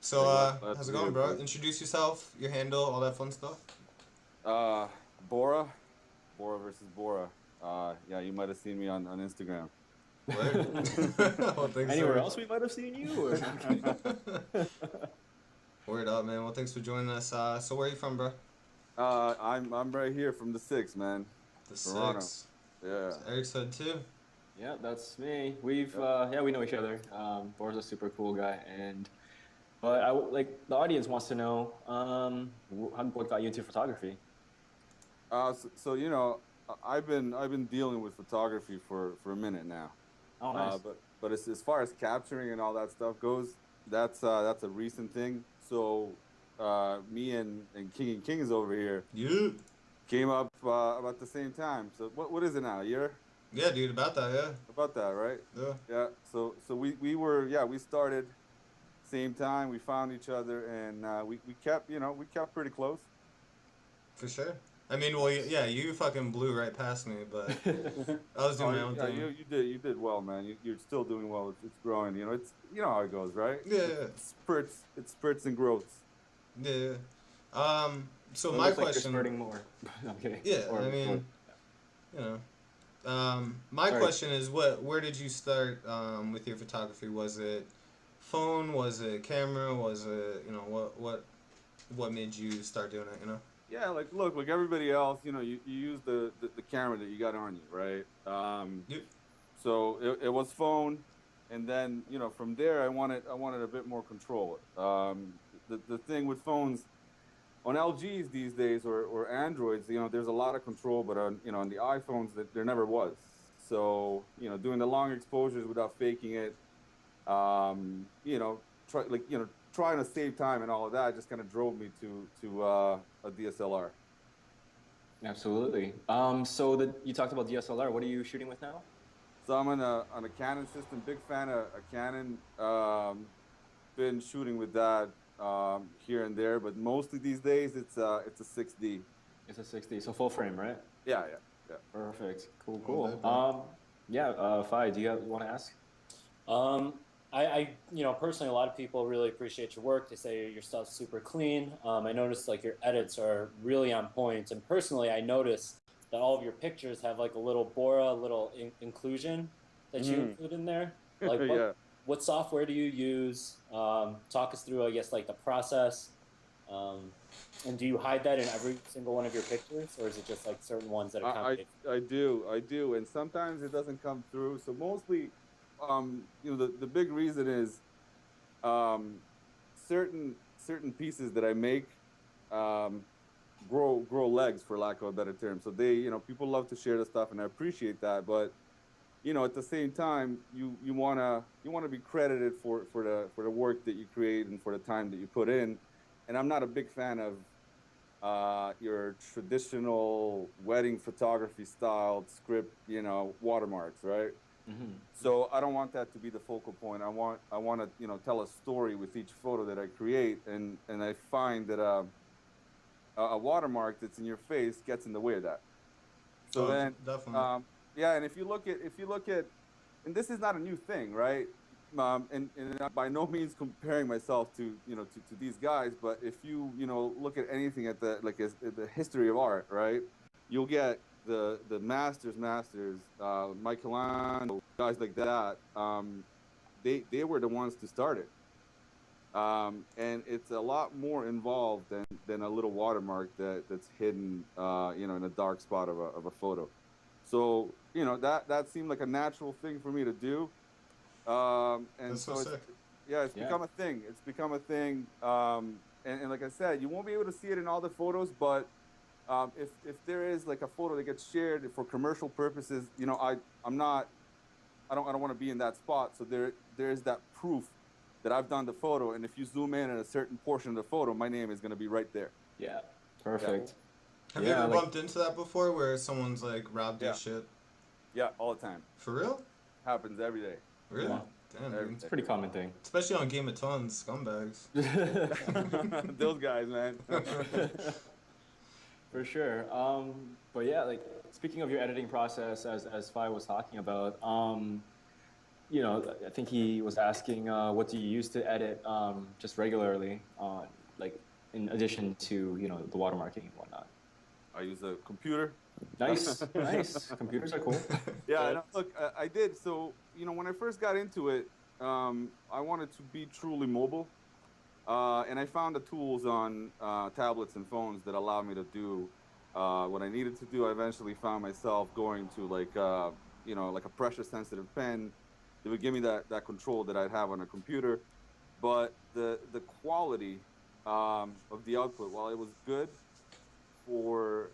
So, how's it going, bro? Introduce yourself, your handle, all that fun stuff. Bora versus Bora. Yeah, you might have seen me on Instagram. Well, Anywhere else we might have seen you? Word up, man. Well, thanks for joining us. So where are you from, bro? I'm right here from the 6, man. The Toronto. 6. Yeah. Eric said too. Yeah, that's me. We've yeah, we know each other. Bora's a super cool guy, and but like the audience wants to know what got you into photography. So you know, I've been dealing with photography for a minute now. Oh, nice. But as far as capturing and all that stuff goes, that's a recent thing. So me and Kings over here Yeah. came up about the same time. So what is it now? A year? Yeah, dude, about that, yeah. About that, right? Yeah, Yeah. So we were, yeah, we started same time. We found each other, and we kept, we kept pretty close. for sure. I mean, well, yeah, you fucking blew right past me, but I was doing Oh my own yeah, thing. you did well, man. You're still doing well. It's growing. It's how it goes, right? Yeah, It spurts and growths. yeah, yeah. So So it my looks like you're question, spurting more. I'm kidding. yeah, I Or mean, you know, my sorry. question is, where did you start with your photography? Was it phone? Was it camera? Was it, what made you start doing it? Yeah, like look, like everybody else, you use the camera that you got on you, right? Yep. So it was phone, and then from there I wanted a bit more control. The thing with phones on LGs these days or Androids, there's a lot of control, but on the iPhones that there never was. So doing the long exposures without faking it, trying to save time and all of that just kind of drove me to a DSLR. Absolutely. So you talked about DSLR. What are you shooting with now? So I'm on a Canon system, big fan of a Canon. Been shooting with that here and there, but mostly these days it's a 6D. It's a 60, so full frame, right? Yeah, yeah, yeah. Perfect. Cool, All day, cool. bro. Yeah. Fi, do you want to ask? Um, personally, a lot of people really appreciate your work. They say your stuff's super clean. I noticed like your edits are really on point. And personally, I noticed that all of your pictures have like a little Bora, little inclusion that you Mm. include in there. Like Yeah. what software do you use? Talk us through, I guess, like the process. Um, and do you hide that in every single one of your pictures, or is it just like certain ones that I, accommodate? I do, and sometimes it doesn't come through. So mostly, the big reason is um, certain pieces that I make um, grow legs, for lack of a better term. So people love to share the stuff, and I appreciate that. But at the same time, you wanna be credited for the work that you create and for the time that you put in. And I'm not a big fan of your traditional wedding photography styled script, watermarks, right? Hmm. So I don't want that to be the focal point. I want to, tell a story with each photo that I create, and I find that a watermark that's in your face gets in the way of that. So Oh, then, definitely. yeah, and if you look at, and this is not a new thing, right? And by no means comparing myself to these guys, but if you look at anything at the history of art, right? You'll get the masters, Michelangelo, guys like that. They were the ones to start it. And it's a lot more involved than a little watermark that's hidden, in a dark spot of a photo. So that seemed like a natural thing for me to do. And That's so so sick. yeah, it's Yeah. become a thing. It's become a thing. And like I said, you won't be able to see it in all the photos, but if there is like a photo that gets shared for commercial purposes, I don't want to be in that spot. So there is that proof that I've done the photo, and if you zoom in at a certain portion of the photo, my name is going to be right there. Yeah. Yeah, Perfect. Have you Yeah. ever Like bumped into that before, where someone's like robbed your yeah, shit? yeah, all the time. For real? Happens every day. Really? yeah, Damn, Every dude. it's a pretty common thing. Especially on Game of Thrones, scumbags. day. Those guys, man. For sure. But yeah, like speaking of your editing process, as Fi was talking about, I think he was asking, what do you use to edit just regularly on, like, in addition to the watermarking and whatnot. I use a computer. Nice, nice. Computers are cool. Yeah, no, look, I did. So, when I first got into it, I wanted to be truly mobile. And I found the tools on tablets and phones that allow me to do what I needed to do. I eventually found myself going to like, you know, like a pressure sensitive pen. It would give me that control that I'd have on a computer. But the quality of the output, while it was good for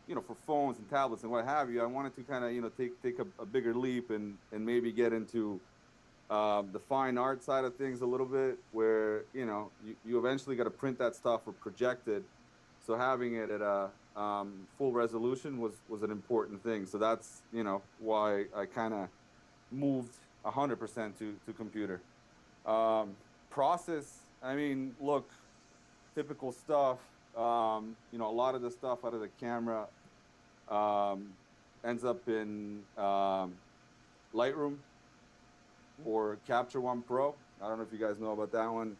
you know, for phones and tablets and what have you, I wanted to kind of, you know, take a bigger leap and maybe get into the fine art side of things a little bit, where, you know, you eventually got to print that stuff or project it. So having it at a full resolution was an important thing. So that's, you know, why I kind of moved 100% to computer. Process, I mean, look, typical stuff. You know, a lot of the stuff out of the camera ends up in Lightroom or Capture One Pro. I don't know if you guys know about that one.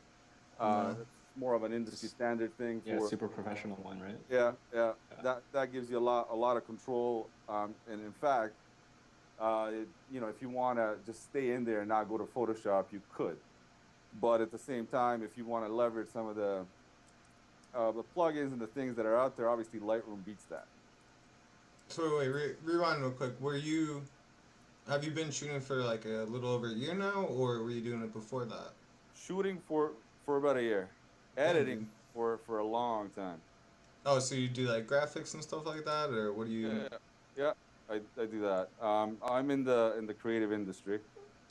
No. It's more of an industry standard thing. Yeah, for, super professional one, right? yeah, yeah. That gives you a lot of control. And in fact, you know, if you want to just stay in there and not go to Photoshop, you could. But at the same time, if you want to leverage some of the plugins and the things that are out there, obviously Lightroom beats that. So wait, rewind real quick. Have you been shooting for like a little over a year now, or were you doing it before that? Shooting for about a year, editing dude. for a long time. Oh, so you do like graphics and stuff like that, or what do you? Yeah, I do that. I'm in the creative industry.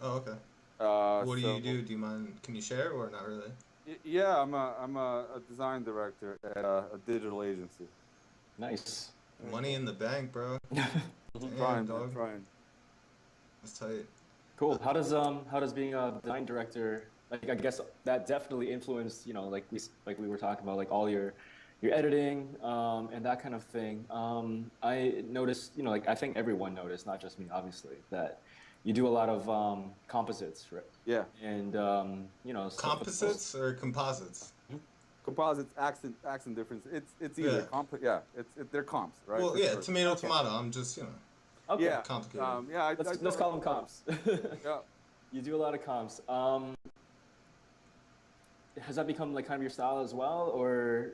Oh, okay. What do So you do? Do you mind? Can you share or not really? yeah, I'm a design director at a digital agency. Nice. Money in the bank, bro. Damn, Trying, man, dog. trying. That's tight. Cool. How does being a design director, like, I guess that definitely influenced, you know, like we were talking about, like all your editing and that kind of thing. I noticed, you know, like I think everyone noticed, not just me, obviously, that you do a lot of composites, right? Yeah, And you know, Composites or composites? composites, accent difference. It's either Yeah. yeah, they're comps, right? Well, For yeah, sure. tomato, Okay. tomato. I'm just, you know, Okay. Yeah, complicated. yeah. Let's call them comps. Yeah. You do a lot of comps. Has that become like kind of your style as well, or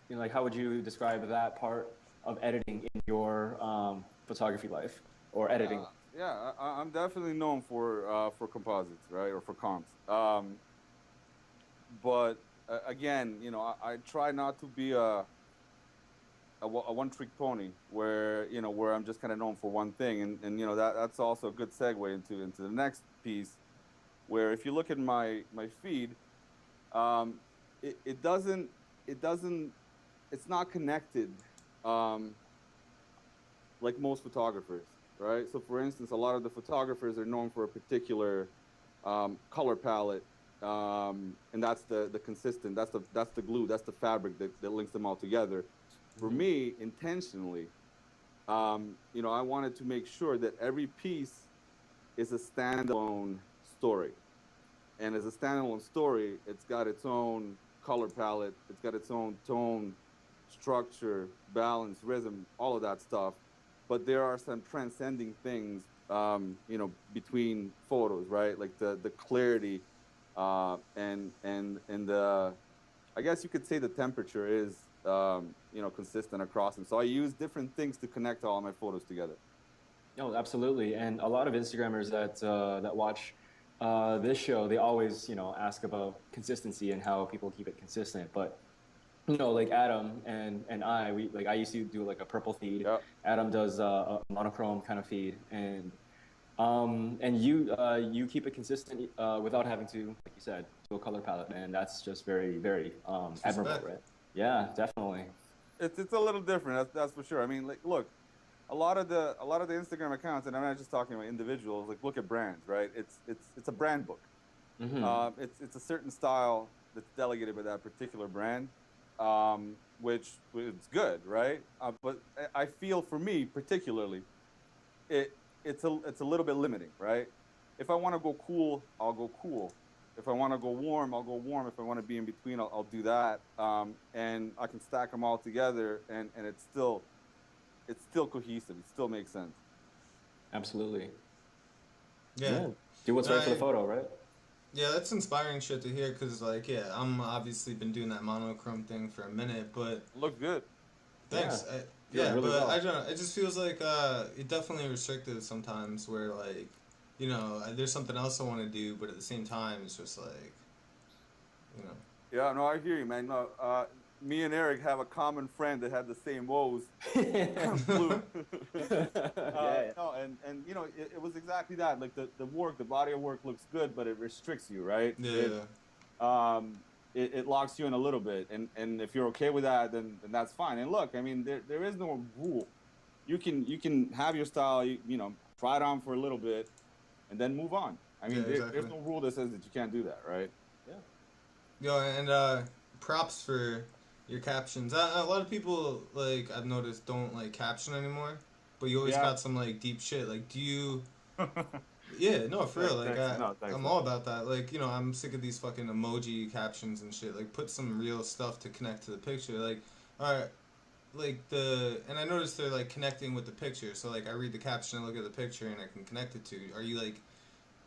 you know, like how would you describe that part of editing in your photography life or editing? Yeah, I'm definitely known for composites, right, or for comps. But again, you know, I try not to be a one-trick pony where, you know, where I'm just kind of known for one thing, and you know, that's also a good segue into the next piece, where if you look at my feed, um, it doesn't it's not connected, um, like most photographers, right? So for instance, a lot of the photographers are known for a particular color palette, and that's the consistent, that's the glue, that's the fabric that links them all together. For me, intentionally, you know, I wanted to make sure that every piece is a standalone story. And as a standalone story, it's got its own color palette, it's got its own tone, structure, balance, rhythm, all of that stuff. But there are some transcending things, you know, between photos, right? Like the clarity, and the, I guess you could say the temperature is, you know, consistent across them. So I use different things to connect all my photos together. No, absolutely. And a lot of Instagrammers that watch this show, they always, you know, ask about consistency and how people keep it consistent. But you know, like Adam and we like, I used to do like a purple feed. Yep. Adam does a monochrome kind of feed, and you keep it consistent without having to, like you said, do a color palette, and that's just very very admirable, Respect. right? Yeah, definitely. It's a little different, that's for sure. I mean, like, look, a lot of the Instagram accounts, and I'm not just talking about individuals. Like, look at brands, right? It's a brand book. It's a certain style that's delegated by that particular brand, which is good, right? But I feel, for me particularly, it's a little bit limiting, right? If I want to go cool, I'll go cool. If I want to go warm, I'll go warm. If I want to be in between, I'll do that. And I can stack them all together, and it's still cohesive. It still makes sense. Absolutely. Yeah. Do what's right for the I- photo, right? Yeah, that's inspiring shit to hear, because, like, yeah, I'm obviously been doing that monochrome thing for a minute, but Look good. thanks. Yeah. Yeah, really but well. I don't know. It just feels like it definitely restrictive sometimes. Where like, you know, there's something else I want to do, but at the same time, it's just like, you know. Yeah, no, I hear you, man. No, me and Eric have a common friend that had the same woes. Flu. Yeah. No, and you know, it was exactly that. Like the work, the body of work looks good, but it restricts you, right? Yeah. Um, it locks you in a little bit, and if you're okay with that, then that's fine. And look, I mean, there is no rule. You can have your style, you know, try it on for a little bit, and then move on. I Yeah, mean, there's exactly. no rule that says that you can't do that, right? Yeah. Yo, and props for your captions. A lot of people, like I've noticed, don't like caption anymore, but you always Yeah. got some like deep shit. Like, do you? Yeah, no, for real. Like, Thanks. No, thanks. I'm all about that. Like, you know, I'm sick of these fucking emoji captions and shit. Like, put some real stuff to connect to the picture. Like, all right, like and I noticed they're like connecting with the picture. So like, I read the caption, I look at the picture, and I can connect it to. Are you like,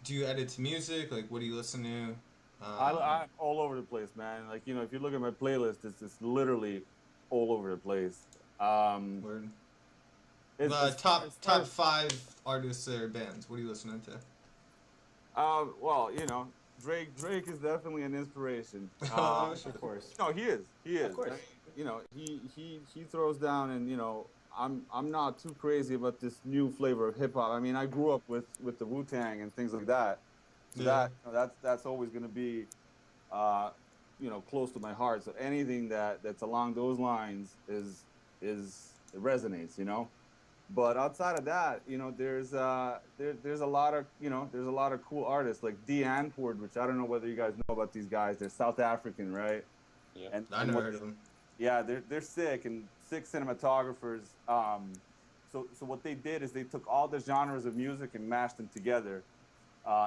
do you edit to music? Like, what do you listen to? I'm all over the place, man. Like, you know, if you look at my playlist, it's literally all over the place. Word. As far Top as 5 artists or bands. What are you listening to? well, you know, Drake is definitely an inspiration. Oh shit. Of course. No, he is. Of course. I mean, you know, he throws down, and you know, I'm not too crazy about this new flavor of hip hop. I mean, I grew up with the Wu-Tang and things like that, so Yeah. that, you know, that's always going to be, uh, you know, close to my heart. So anything that's along those lines is it resonates, you know. But outside of that, you know, there's a lot of, you know, there's a lot of cool artists like D. Antwoord, which I don't know whether you guys know about these guys. They're South African, right? Yeah. I And never what heard of them. yeah, they're sick, and sick cinematographers. So what they did is they took all the genres of music and mashed them together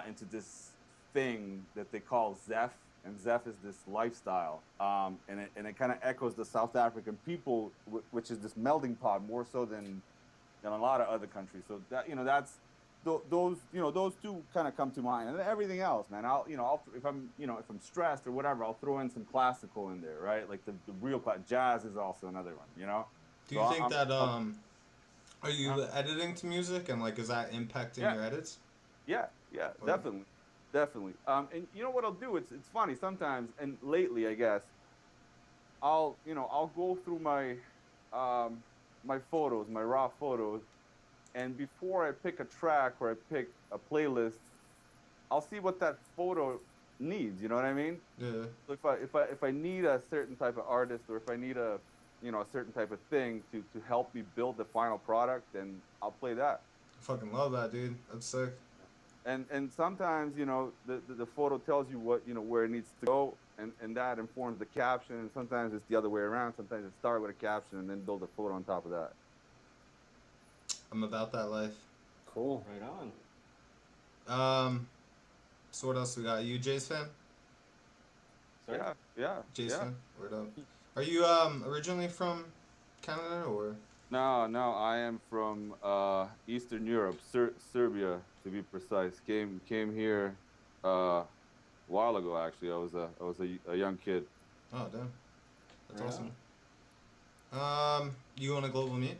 into this thing that they call Zeph, and Zeph is this lifestyle, and it kind of echoes the South African people, which is this melding pot more so than a lot of other countries. So that, you know, that's those, you know, those two kind of come to mind, and everything else, man. If I'm, you know, if I'm stressed or whatever, I'll throw in some classical in there, right? Like the real jazz is also another one, you know. Do So you think that are huh? you editing to music and like is that impacting Yeah, your edits? yeah, Or definitely. And you know what I'll do? It's funny sometimes, and lately, I guess, I'll go through um, my photos, my raw photos, and before I pick a track or I pick a playlist, I'll see what that photo needs. You know what I mean? yeah, So if I need a certain type of artist, or if I need a, you know, a certain type of thing to help me build the final product, then I'll play that. I fucking love that, dude. That's sick. And sometimes, you know, the photo tells you what, you know, where it needs to go, and that informs the caption. And sometimes it's the other way around. Sometimes it start with a caption and then build a photo on top of that. I'm about that life. Cool. Right on. Um, so what else we got? You Jays fan? Sorry. Jays Yeah. fan? Word up. Are you originally from Canada or? No, I am from Eastern Europe, Serbia to be precise. Came here a while ago. Actually, I was a young kid. Oh damn, that's Right awesome. on. You going to Global Meet?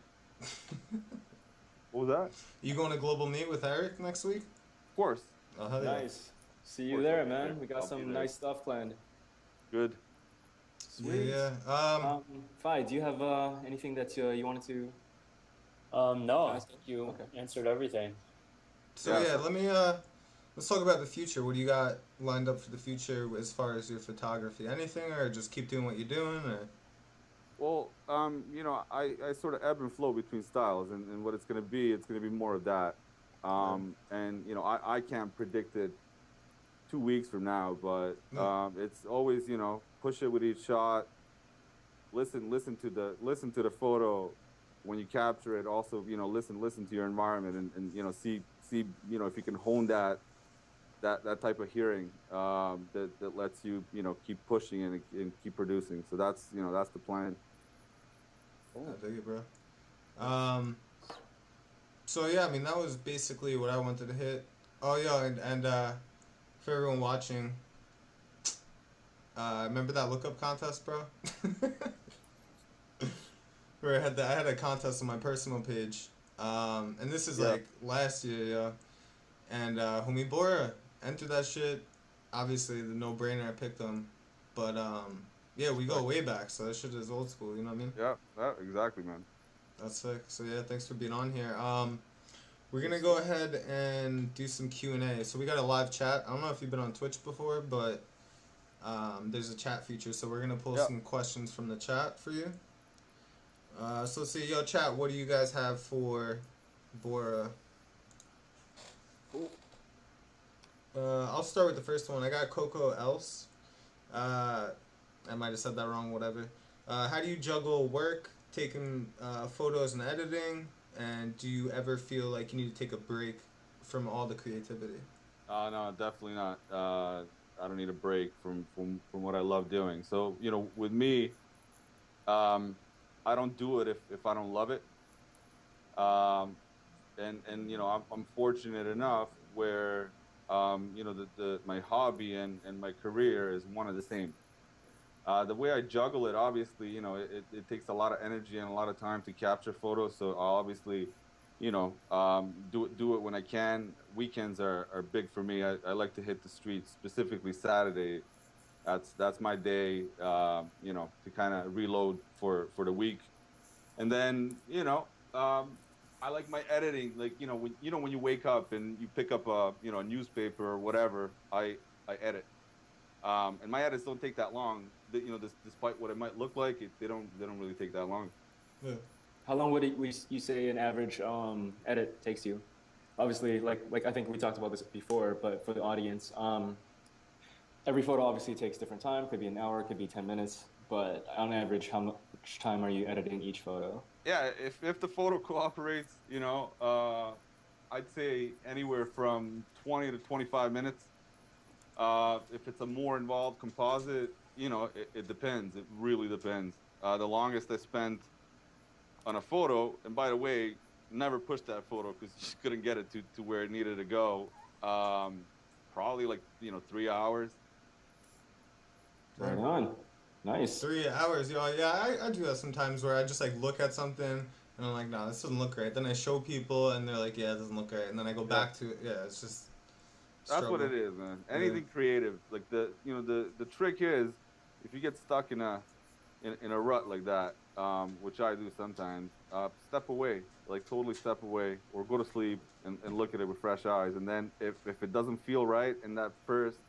What was that? Of You going to Global Meet with Eric next week? course. Oh hell yeah. Nice. See Of you course there, I'll be man. there. We got I'll be some there. nice stuff planned. Good. Sweet. Yeah. Fi, do you have anything that you wanted to No, I ask? think you Okay. answered everything. So Yeah. yeah, let me let's talk about the future. What do you got lined up for the future as far as your photography? Anything, or just keep doing what you're doing, or? Well, you know, I sort of ebb and flow between styles, and what it's gonna be more of that. Right. And you know, I can't predict it 2 weeks from now, but No. it's always, you know, push it with each shot. Listen to the photo when you capture it. Also, you know, listen to your environment, and you know, see, you know, if you can hone that type of hearing, that lets you, you know, keep pushing and keep producing. So that's, you know, that's the plan. I dig it, bro. So yeah, I mean that was basically what I wanted to hit. Oh yeah, and for everyone watching, remember that lookup contest, bro? where I had a contest on my personal page, and this is Yeah. like last year, yo. And homie Bora entered that shit. Obviously, the no brainer. I picked him, but yeah, we go way back, so that shit is old school. You know what I mean? Yeah, exactly, man. That's sick. So yeah, thanks for being on here. We're gonna go ahead and do some Q&A. So we got a live chat. I don't know if you've been on Twitch before, but there's a chat feature. So we're gonna pull Yeah. some questions from the chat for you. So let's see, yo, chat. What do you guys have for Bora? Cool. I'll start with the first one. I got Coco Else. I might have said that wrong. Whatever. How do you juggle work, taking photos, and editing? And do you ever feel like you need to take a break from all the creativity? No, definitely not. I don't need a break from what I love doing. So, with me, I don't do it if I don't love it. And I'm fortunate enough where the my hobby and my career is one of the same. The way I juggle it, obviously, it takes a lot of energy and a lot of time to capture photos. So I'll obviously, do it when I can. Weekends are big for me. I like to hit the streets, specifically Saturday. That's my day, to kind of reload for the week. And then, I like my editing. Like, when you wake up and you pick up a newspaper or whatever, I edit. And my edits don't take that long. Despite what it might look like, they don't really take that long. Yeah. How long would you say an average edit takes you? Obviously, like I think we talked about this before, but for the audience, every photo obviously takes different time. Could be an hour, could be 10 minutes. But on average, how much time are you editing each photo? Yeah, if the photo cooperates, I'd say anywhere from 20 to 25 minutes. If it's a more involved composite, it depends. It really depends. The longest I spent on a photo, and by the way, never pushed that photo because you just couldn't get it to where it needed to go. Probably like 3 hours. Right on. Nice. 3 hours, yo. Yeah, I do that sometimes where I just like look at something and I'm like, no, this doesn't look right. Then I show people and they're like, yeah, it doesn't look right. And then I go back to it. Yeah, it's just That's what struggle. it is, man. Anything creative, like the trick is, if you get stuck in a rut like that, which I do sometimes, step away, like totally step away, or go to sleep and look at it with fresh eyes. And then if it doesn't feel right in that first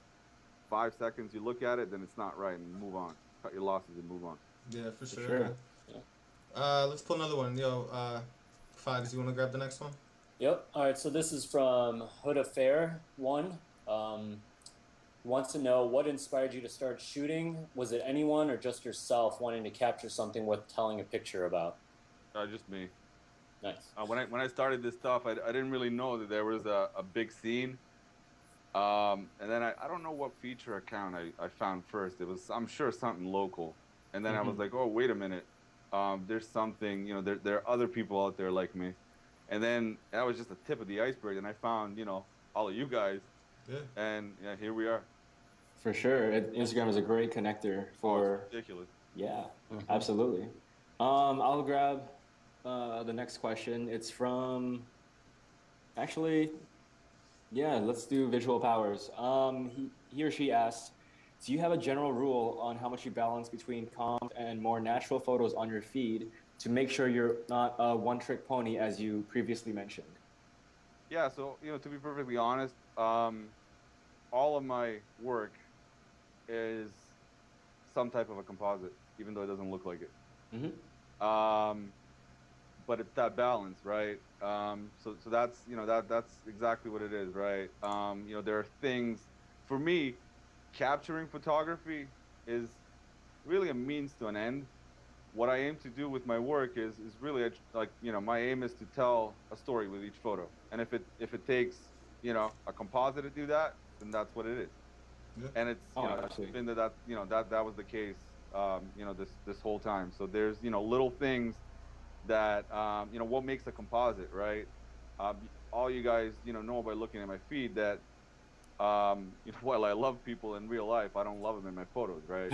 5 seconds you look at it, then it's not right, and move on. Cut your losses and move on. Yeah, for sure. Sure. Let's pull another one. Yo, Fives, you want to grab the next one? Yep. All right. So this is from Hood Affair 1. Wants to know what inspired you to start shooting. Was it anyone or just yourself wanting to capture something worth telling a picture about? Just me. Nice. When I started this stuff, I didn't really know that there was a big scene. And then I don't know what feature account I found first. It was, I'm sure, something local. And then I was like, oh, wait a minute. There's something, there are other people out there like me. And then that was just the tip of the iceberg. And I found, all of you guys. Yeah. And yeah, here we are. For sure. Instagram is a great connector for. It's ridiculous. Yeah, absolutely. I'll grab the next question. It's from. Actually, yeah, let's do visual powers. He or she asks, do you have a general rule on how much you balance between comp and more natural photos on your feed to make sure you're not a one-trick pony, as you previously mentioned? Yeah, so, to be perfectly honest, all of my work is some type of a composite, even though it doesn't look like it. But it's that balance, right? So that's that's exactly what it is, right? There are things, for me, capturing photography is really a means to an end. What I aim to do with my work is really my aim is to tell a story with each photo, and if it takes a composite to do that, then that's what it is. Yeah. And it's Absolutely. been that was the case this whole time. So there's little things that what makes a composite, right? All you guys know by looking at my feed that while I love people in real life, I don't love them in my photos, right?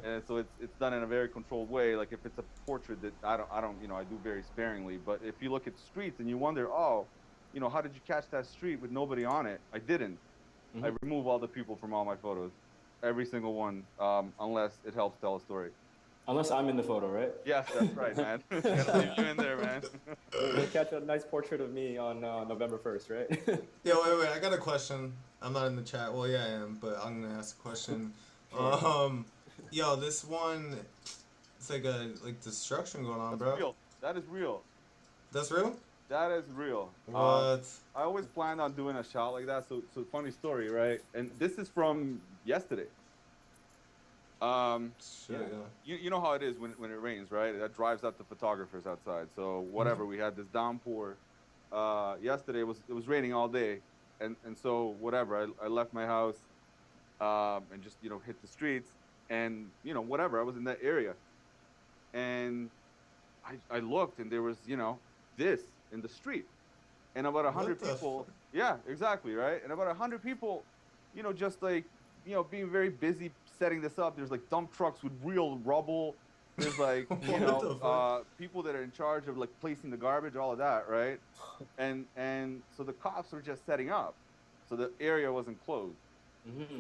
And so it's done in a very controlled way. Like if it's a portrait that I don't, I do very sparingly. But if you look at streets and you wonder, oh, how did you catch that street with nobody on it? I didn't. I remove all the people from all my photos, every single one, unless it helps tell a story. Unless I'm in the photo, right? Yes, that's right, man. Gotta leave you in there, man. We'll catch a nice portrait of me on November 1st, right? Yo, wait, I got a question. I'm not in the chat. Well, yeah, I am, but I'm gonna ask a question. Yo, this one, it's like a destruction going on, That's bro. real. That is real. That's real? That is real. What? I always planned on doing a shot like that. So funny story, right? And this is from yesterday. Shit, yeah. You know how it is when it rains, right? That drives out the photographers outside. So whatever, we had this downpour. Yesterday it was raining all day, and so whatever, I left my house, and just hit the streets, and whatever, I was in that area, and I looked, and there was this in the street, and about 100 people. Yeah, exactly, right. And about 100 people, just like being very busy setting this up. There's like dump trucks with real rubble. There's like people that are in charge of like placing the garbage, all of that, right? And so the cops were just setting up, so the area wasn't closed.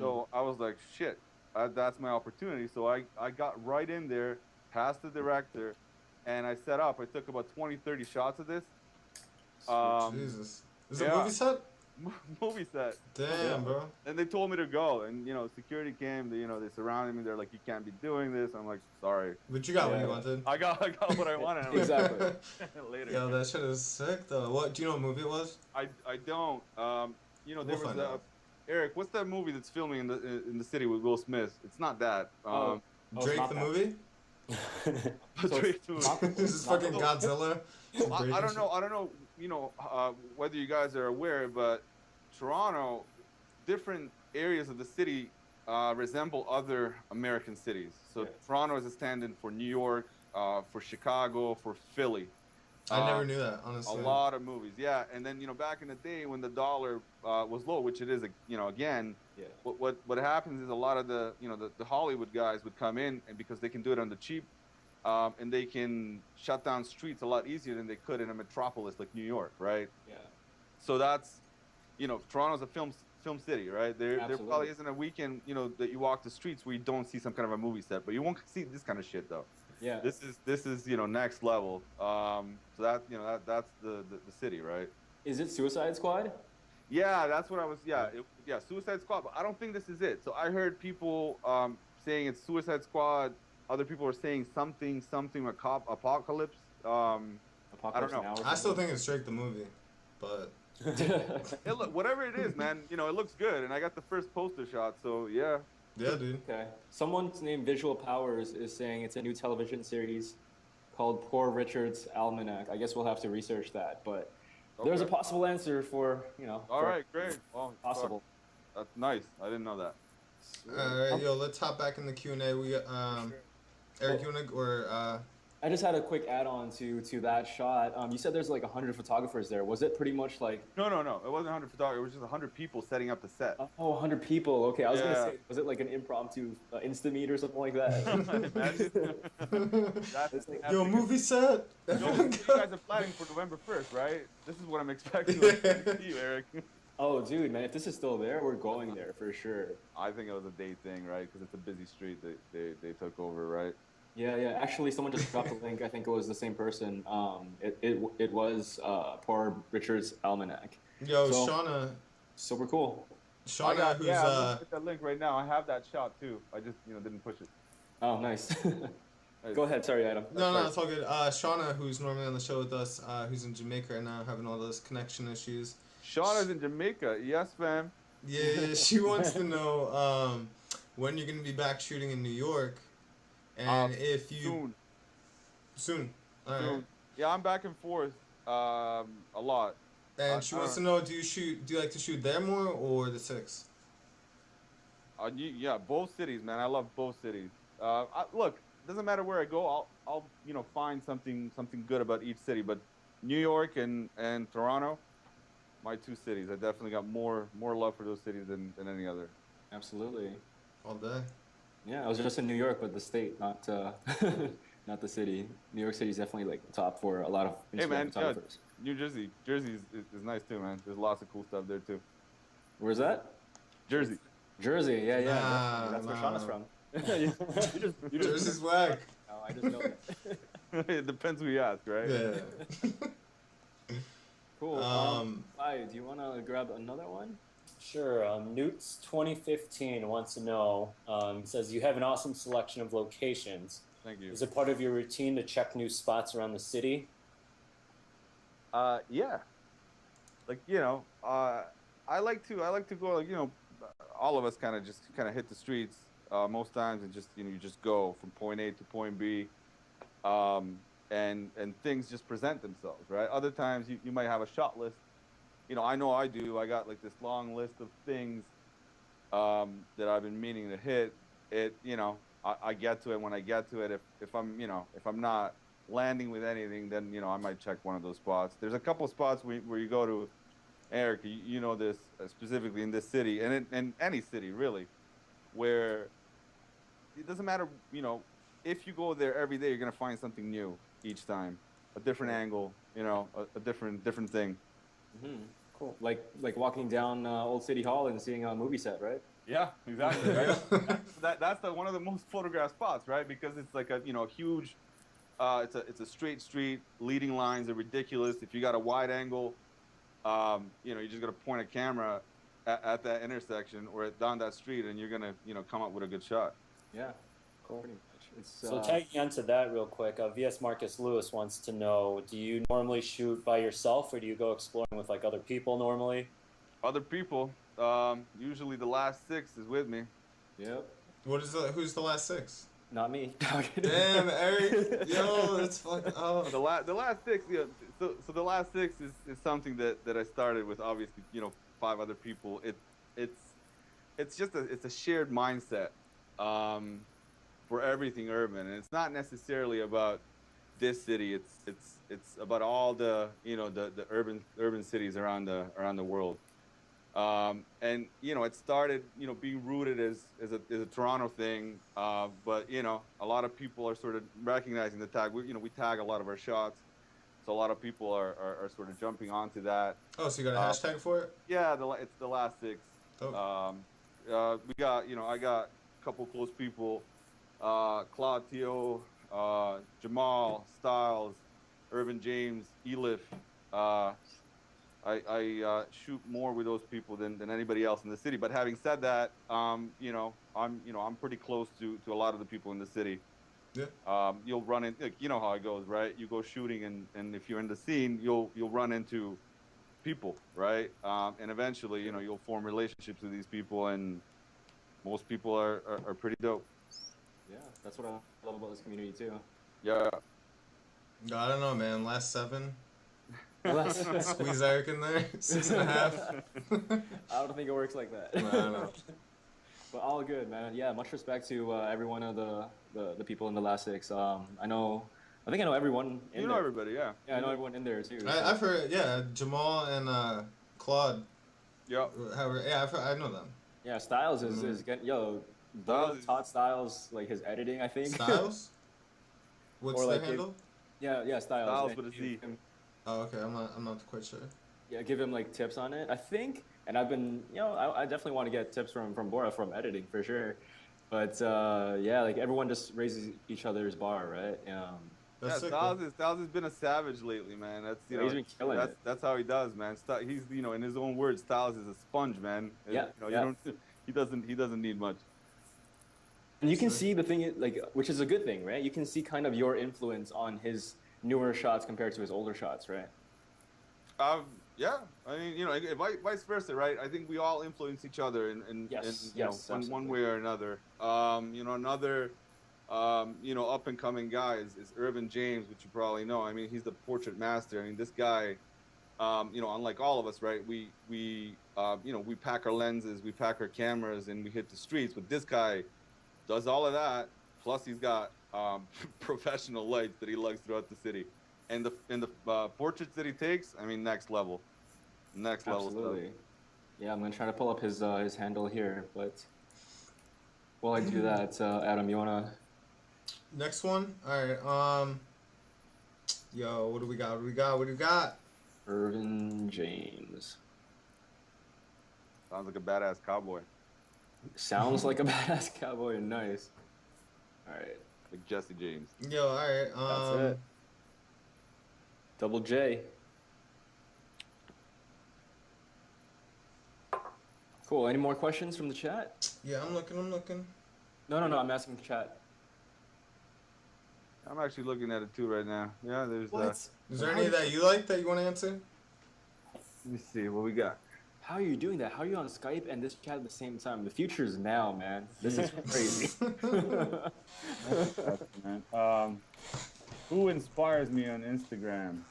So I was like, shit, that's my opportunity. So I got right in there, past the director, and I set up. I took about 20-30 shots of this. Jesus, is it a movie set? Movie set. Damn, bro. And they told me to go, and security came. They surrounded me. They're like, you can't be doing this. I'm like, sorry. But you got what you wanted. I got what I wanted. Exactly. Later. Yo, that shit is sick though. What do you know what movie it was? I don't. There was Eric. What's that movie that's filming in the city with Will Smith? It's not that. Drake the movie. Drake the movie. This is fucking Godzilla. I don't know. Whether you guys are aware, but Toronto, different areas of the city resemble other American cities. So Toronto is a stand-in for New York, for Chicago, for Philly. I never knew that, honestly. A lot of movies, yeah. And then back in the day when the dollar was low, which it is, again. Yeah. What happens is a lot of the the Hollywood guys would come in, and because they can do it on the cheap. And they can shut down streets a lot easier than they could in a metropolis like New York, right? Yeah. So that's, Toronto's a film city, right? There probably isn't a weekend, that you walk the streets where you don't see some kind of a movie set, but you won't see this kind of shit though. Yeah. This is next level. So that that's the city, right? Is it Suicide Squad? Yeah, that's what I was. Yeah, Suicide Squad. But I don't think this is it. So I heard people saying it's Suicide Squad. Other people are saying something apocalypse. I don't know. I still think it's Drake the movie, but whatever it is, man, it looks good, and I got the first poster shot, so yeah. Yeah, dude. Okay. Someone's named Visual Powers is saying it's a new television series called Poor Richard's Almanac. I guess we'll have to research that, but there's a possible answer for All right, great. Well, possible. That's nice. I didn't know that. All right, yo, let's hop back in the Q&A. We got Eric, you wanna or I just had a quick add-on to that shot. You said there's like 100 photographers there. Was it pretty much like? No. It wasn't 100 photographers. It was just 100 people setting up the set. Oh, 100 people. Okay, I was gonna say, was it like an impromptu Insta-meet or something like that? Yo, movie set. You guys are planning for November 1st, right? This is what I'm expecting to see you, Eric. Oh, dude, man, if this is still there, we're going there for sure. I think it was a day thing, right? Because it's a busy street they took over, right? Yeah. Actually, someone just dropped a link. I think it was the same person. It was Poor Richard's Almanac. Yo, so, Shauna. Super cool. Shauna, who's I'm looking at that link right now. I have that shot too. I just didn't push it. Oh, nice. Go ahead. Sorry, Adam. No, it's all good. Shauna, who's normally on the show with us, who's in Jamaica right now, having all those connection issues. Shauna's in Jamaica. Yes, fam. Yeah, she wants to know when you're gonna be back shooting in New York. And if you soon. All right. Yeah, I'm back and forth a lot. And she wants to know, do you like to shoot there more or the 6? Yeah, both cities, man. I love both cities. Look, doesn't matter where I go. I'll find something good about each city. But New York and Toronto, my two cities. I definitely got more love for those cities than any other. Absolutely. All day. Yeah, I was just in New York, but the state, not not the city. New York City is definitely like top for a lot of Hey, Instagram man, yeah, photographers. New Jersey. Jersey is nice too, man. There's lots of cool stuff there too. Where's that? Jersey. Jersey. Yeah, yeah, definitely. Nah, That's where Sean is nah. from. You Jersey's whack. Oh, I just know that. it depends who you ask, right? Yeah. Cool. Um, Hi, do you want to grab another one? Sure. Newt's 2015 wants to know. Says you have an awesome selection of locations. Thank you. Is it part of your routine to check new spots around the city? Yeah. Like I like to go. Like all of us kind of hit the streets most times and just you just go from point A to point B, and things just present themselves, right? Other times you might have a shot list. I know I do. I got like this long list of things that I've been meaning to hit. I get to it when I get to it. If I'm not landing with anything, then I might check one of those spots. There's a couple spots where you go to, Eric. You know this specifically in this city and in any city really, where it doesn't matter. If you go there every day, you're gonna find something new each time, a different angle. A different thing. Mm-hmm. Cool. Like walking down Old City Hall and seeing a movie set, right? Yeah, exactly. Right. That's one of the most photographed spots, right? Because it's like a huge, it's a straight street. Leading lines are ridiculous. If you got a wide angle, you just got to point a camera at that intersection or down that street, and you're gonna come up with a good shot. Yeah. Cool. Pretty much. So tagging onto that real quick, VS Marcus Lewis wants to know: do you normally shoot by yourself, or do you go exploring with like other people normally? Other people. Usually the last six is with me. Yep. Who's the last six? Not me. Damn, Eric. Yo, that's fucking. Oh. The last six. Yeah. So the last six is something that I started with. Obviously, 5 other people. It's just a shared mindset. For everything urban, and it's not necessarily about this city. It's about all the the urban cities around the world. And it started being rooted as a Toronto thing, but a lot of people are sort of recognizing the tag. We tag a lot of our shots, so a lot of people are sort of jumping onto that. Oh, so you got a hashtag for it? Yeah, it's the last six. Oh. We got I got a couple close people. Claude Teo, Jamal, Styles, Irvin James, Elif. I shoot more with those people than anybody else in the city. But having said that, I'm pretty close to a lot of the people in the city. Yeah. You'll run in, how it goes, right? You go shooting, and if you're in the scene, you'll run into people, right? And eventually, you'll form relationships with these people, and most people are pretty dope. Yeah, that's what I love about this community too. Yeah. I don't know, man. Last 7. Squeeze Eric in there. 6.5. I don't think it works like that. No. But all good, man. Yeah, much respect to every one of the people in the last six. I think I know everyone in there. You know everybody, yeah. Yeah, I know everyone in there too. So. I've heard, yeah, Jamal and Claude. Yep. Yeah, I know them. Yeah, Styles is getting, Bora taught Styles like his editing, I think. Styles? What's Or, their like, handle? Yeah, Styles. Styles with a Z. Oh, okay. I'm not quite sure. Yeah, give him like tips on it, I think. And I've been, I definitely want to get tips from Bora from editing for sure. But yeah, like everyone just raises each other's bar, right? That's sick, Styles has been a savage lately, man. That's he's been killing it. That's how he does, man. He's in his own words, Styles is a sponge, man. Yeah. He doesn't need much. And you can see the thing, like, which is a good thing, right? You can see kind of your influence on his newer shots compared to his older shots, right? Yeah. I mean, vice versa, right? I think we all influence each other in one way or another. Another up and coming guy is Irvin James, which you probably know. I mean, he's the portrait master. I mean, this guy, unlike all of us, right? We pack our lenses, we pack our cameras, and we hit the streets. But this guy does all of that. Plus, he's got professional lights that he lugs throughout the city, and the portraits that he takes, I mean, next level. Next level Absolutely. stuff. Yeah, I'm gonna try to pull up his handle here, but while I do that, Adam, you wanna Next one. All right. Yo, what do we got? What do we got? What do we got? Irvin James. Sounds like a badass cowboy, Sounds like a badass cowboy. Nice. All right, like Jesse James. Yo, all right. that's it. Double J. Cool. Any more questions from the chat? Yeah, I'm looking. I'm looking. No. I'm asking the chat. I'm actually looking at it too right now. Yeah, there's. What? Is there any that you like that you want to answer? Let me see what we got. How are you doing that? How are you on Skype and this chat at the same time? The future is now, man. This is crazy. Man. Who inspires me on Instagram?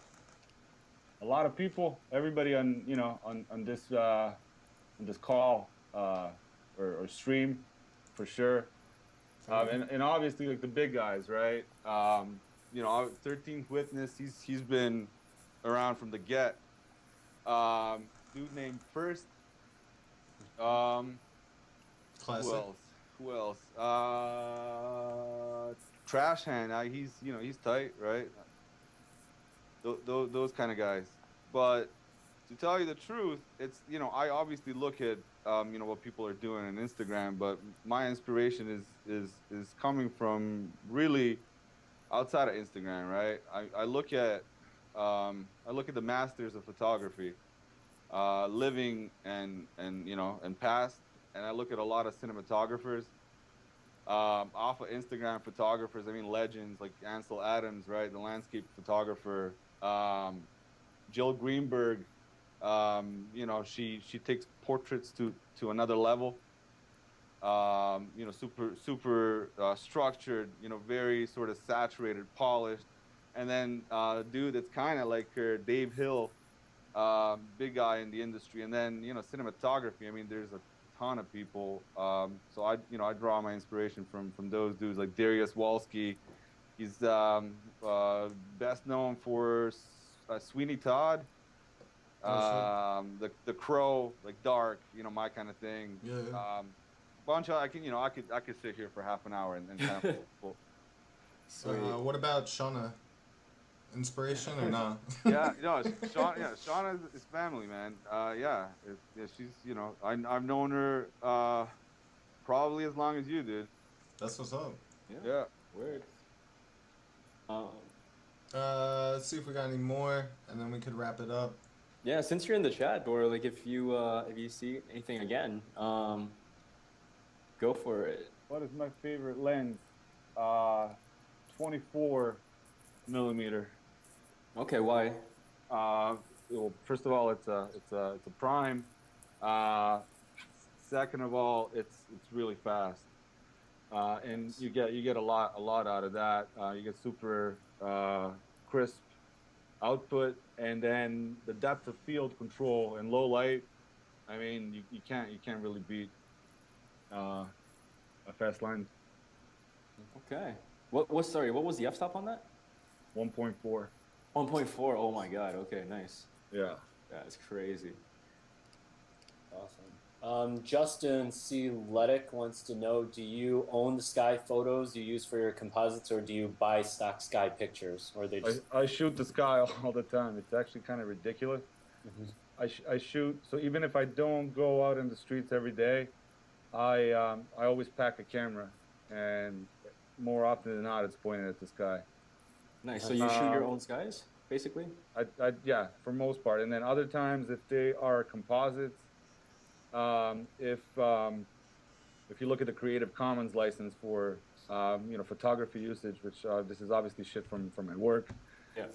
A lot of people. Everybody on this call or stream, for sure. And obviously like the big guys, right? 13th Witness. He's been around from the get. Dude named First. Classic. Who else? Trash Hand. He's tight, right? Those kind of guys. But to tell you the truth, it's I obviously look at what people are doing on Instagram, but my inspiration is coming from really outside of Instagram, right? I look at the masters of photography, living and past, and I look at a lot of cinematographers off of Instagram photographers. I mean, legends like Ansel Adams, right? The landscape photographer. Jill Greenberg, she takes portraits to another level. Super structured, very sort of saturated, polished. And then dude that's kind of like her, Dave Hill, big guy in the industry. And then cinematography. I mean, there's a ton of people. So I draw my inspiration from those dudes like Darius Walsky. He's best known for Sweeney Todd, the Crow, like Dark, my kind of thing. Yeah. Bunch of I could sit here for half an hour and kind of cool. What about Shauna? Inspiration or not? Yeah, Shauna is family, man. She's I've known her probably as long as you did. That's what's up. Yeah. Weird. Let's see if we got any more, and then we could wrap it up. Yeah, since you're in the chat, Bora, like if you see anything again, go for it. What is my favorite lens? 24 millimeter. Okay, why? Well, first of all, it's a prime. Second of all, it's really fast, and you get a lot out of that. You get super crisp output, and then the depth of field control and low light. I mean, you can't really beat a fast lens. Okay. What was the f-stop on that? 1.4. 1.4. Oh my god. Okay, nice. Yeah. That's crazy. Awesome. Justin C. Leddick wants to know, do you own the sky photos you use for your composites, or do you buy stock sky pictures? Or they just... I shoot the sky all the time. It's actually kind of ridiculous. Mm-hmm. I shoot, so even if I don't go out in the streets every day, I always pack a camera, and more often than not, it's pointed at the sky. Nice. So you shoot your own skies, basically? Yeah, for most part. And then other times, if they are composites, if you look at the Creative Commons license for photography usage, which this is obviously shit from my work. Yeah.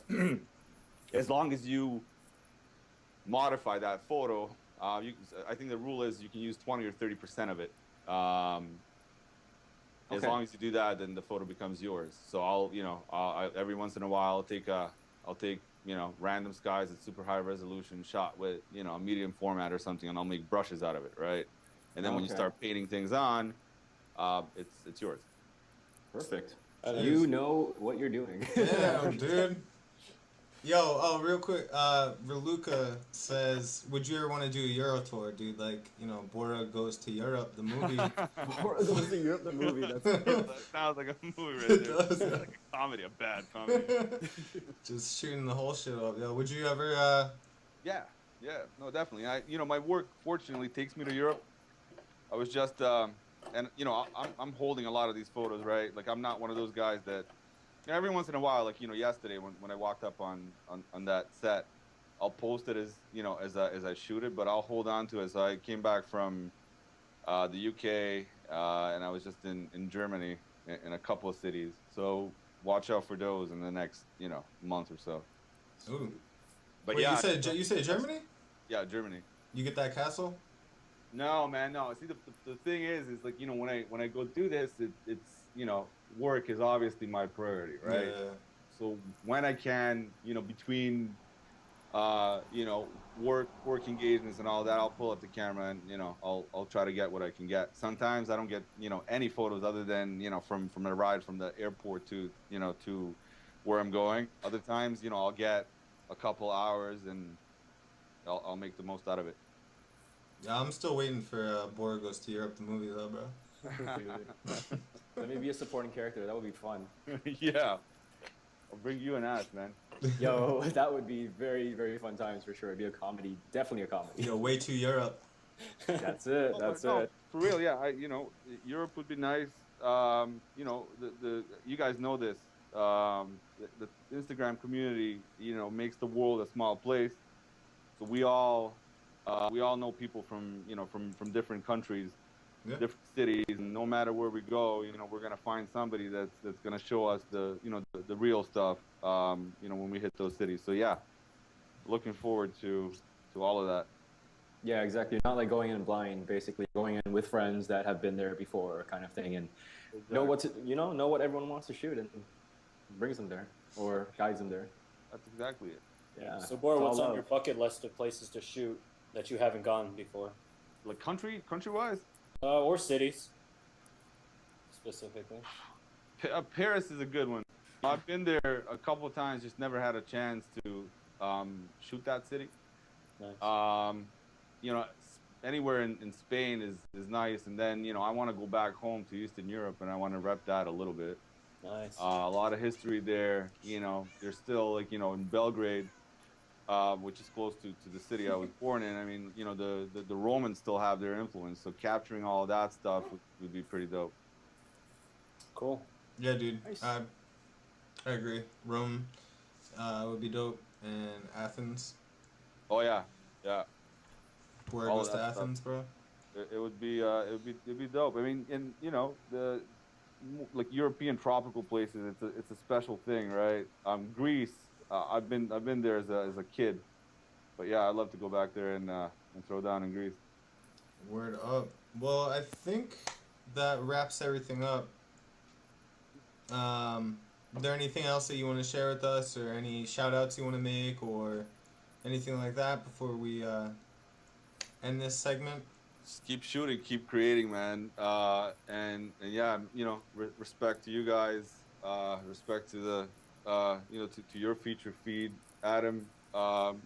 As long as you modify that photo, I think the rule is you can use 20 or 30% of it. As long as you do that, then the photo becomes yours. So I'll every once in a while I'll take random skies at super high resolution, shot with a medium format or something, and I'll make brushes out of it, right? And then when you start painting things on, it's yours. Perfect. You know what you're doing. Yeah, dude. Yo, oh, real quick, Reluca says, would you ever want to do a Euro tour, dude? Like, you know, Bora goes to Europe, the movie. Bora goes to Europe, the movie. That's That sounds like a movie right It there. does, yeah. Like a comedy, a bad comedy. Just shooting the whole shit up, yo. Would you ever, Yeah, yeah, no, definitely. My work fortunately takes me to Europe. I was just, and I'm holding a lot of these photos, right? Like I'm not one of those guys that, every once in a while, like yesterday when I walked up on that set, I'll post it as as I shoot it, but I'll hold on to it. So I came back from the UK, and I was just in Germany in a couple of cities. So watch out for those in the next month or so. ooh. But Wait, yeah, you said Germany? yeah, Germany. You get that castle? No, man, no. See, the thing is like when I go do this, it's work is obviously my priority, right? Yeah. So when I can, between work engagements and all that, I'll pull up the camera and I'll try to get what I can get. Sometimes I don't get any photos other than from a ride from the airport to where I'm going. Other times I'll get a couple hours and I'll make the most out of it. Yeah, I'm still waiting for Bora Goes to Europe, the movie, though, bro. Let me be a supporting character. That would be fun. Yeah, I'll bring you an ass, man. Yo, that would be very, very fun times for sure. It'd be a comedy, definitely a comedy. Yo, way to Europe. That's it. That's No, it. for real. Yeah, Europe would be nice. The you guys know this. The Instagram community, makes the world a small place. So we all know people from different countries, Yeah. different cities, and no matter where we go, we're gonna find somebody that's gonna show us the real stuff. When we hit those cities. So yeah, looking forward to all of that. Yeah, exactly. Not like going in blind, basically going in with friends that have been there before, kind of thing, and know what to, know what everyone wants to shoot and brings them there or guides them there. That's exactly it. Yeah. So, Bora, It's all what's on love. your bucket list of places to shoot that you haven't gone before, Like country wise, or cities specifically? Paris is a good one. I've been there a couple of times, just never had a chance to shoot that city. Nice. Anywhere in Spain is nice, and then I want to go back home to Eastern Europe, and I want to rep that a little bit. Nice. A lot of history there. There's still like in Belgrade, which is close to the city I was born in. I mean, the Romans still have their influence, so capturing all of that stuff would be pretty dope. Cool. Yeah, dude. Nice. I agree. Rome would be dope. And Athens. Oh yeah, yeah. Bora All Goes of to that stuff. Athens, bro. It would be it'd be dope. I mean, and the like European tropical places, it's a special thing, right? Greece, I've been there as a kid, but yeah, I'd love to go back there and throw down in Greece. Word up. Well, I think that wraps everything up. Is there anything else that you want to share with us, or any shout outs you want to make, or anything like that before we end this segment? Just keep shooting, keep creating, man. And yeah, respect to you guys. Respect to the to your feature feed, Adam. That's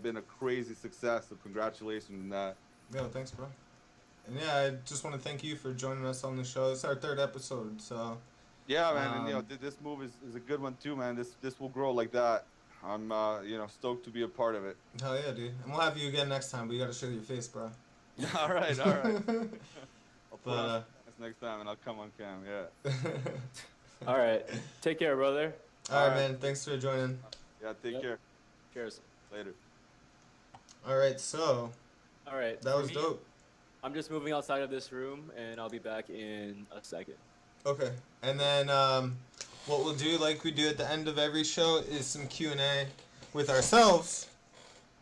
been a crazy success. So congratulations on that. Yo, thanks, bro. And yeah, I just want to thank you for joining us on the show. It's our 3rd episode, so Yeah, man, and this move is a good one too, man. This will grow like that. I'm stoked to be a part of it. hell yeah, dude. And we'll have you again next time, but you gotta show your face, bro. All right, all right. I'll put But, on next time and I'll come on cam. Yeah. All right. Take care, brother. All right, man. Thanks for joining. Yeah. Take Yep. care. Cheers. Later. All right, so All right. that for was me, dope. I'm just moving outside of this room, and I'll be back in a second. Okay, and then what we'll do, like we do at the end of every show, is some Q&A with ourselves.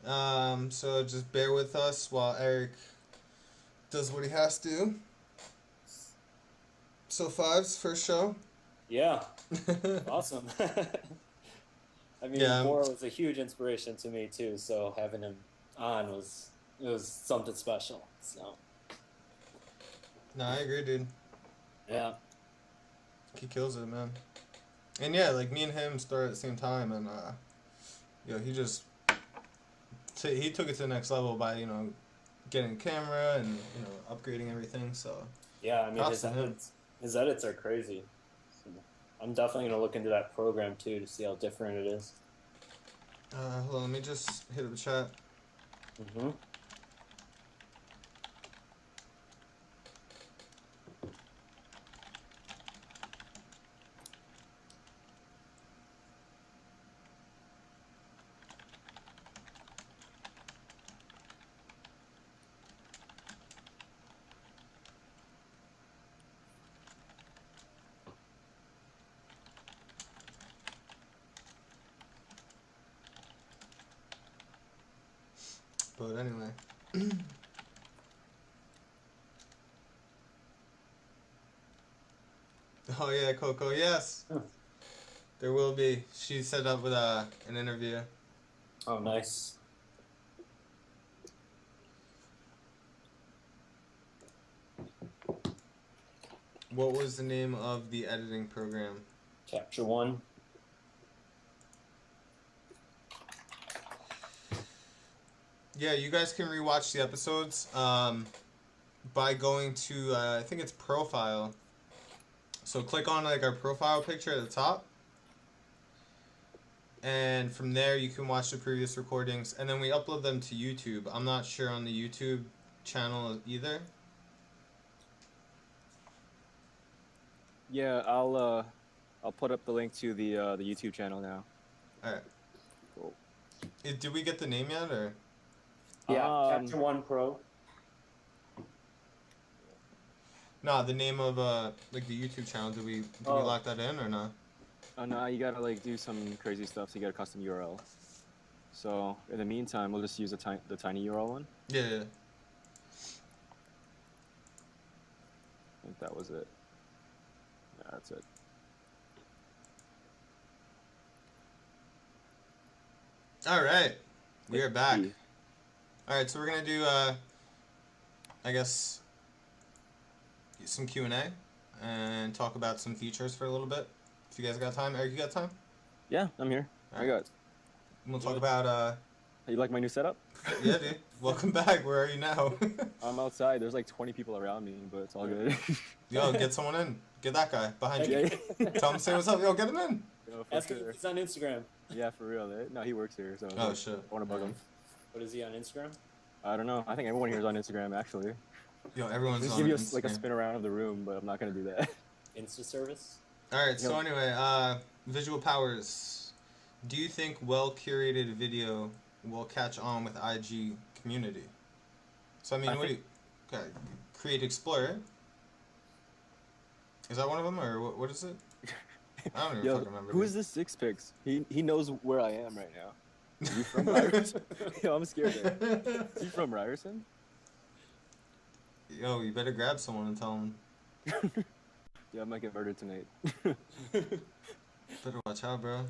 So just bear with us while Eric does what he has to. So Fives, first show. Yeah. Awesome. I mean, Yeah, Bora was a huge inspiration to me too. So having him on was something special. So No, I agree, dude. yeah. He kills it, man. And yeah, like me and him started at the same time, and he just he took it to the next level by getting a camera and upgrading everything. So Yeah, I mean props to him. his edits are crazy. So I'm definitely gonna look into that program too to see how different it is. Hold on, let me just hit up the chat. Mm-hmm. But anyway. Oh yeah, Coco. Yes, there will be. She set up with an interview. Oh, nice. What was the name of the editing program? Capture One. Yeah, you guys can rewatch the episodes by going to I think it's profile. So click on like our profile picture at the top, and from there you can watch the previous recordings, and then we upload them to YouTube. I'm not sure on the YouTube channel either. Yeah, I'll put up the link to the YouTube channel now. All right. Cool. Did we get the name yet, or? Yeah, Capture One Pro. No, the name of like the YouTube channel. Did we lock that in or not? Oh no, you gotta like do some crazy stuff to get a custom URL. So in the meantime, we'll just use the tiny URL one. Yeah. I think that was it. Yeah, that's it. All right, we are back. All right, so we're gonna do I guess some Q&A and talk about some features for a little bit. If you guys got time, Eric, you got time? Yeah, I'm here. All I got. We'll talk about You like my new setup? Yeah, dude. Welcome back. Where are you now? I'm outside. There's like 20 people around me, but it's all good. Yo, get someone in. Get that guy behind you. Yeah. Tell him say what's up. Yo, get him in. Yo, Ask him if he's on Instagram. Yeah, for real. No, he works here, so Oh shit. I want to bug him. What is he on Instagram? I don't know. I think everyone here is on Instagram, actually. Yo, everyone's Just on give you Instagram. like a spin around of the room, but I'm not gonna do that. Insta service. All right. So anyway, visual powers. Do you think well-curated video will catch on with IG community? So I mean, okay, create Explorer. Is that one of them, or what is it? I don't even fucking remember. Who is this Six Picks? He knows where I am right now. Are you from Ryerson? Yo, I'm scared there. Is he from Ryerson? Yo, you better grab someone and tell them. Yeah, I might get murdered tonight. Better watch out, bro.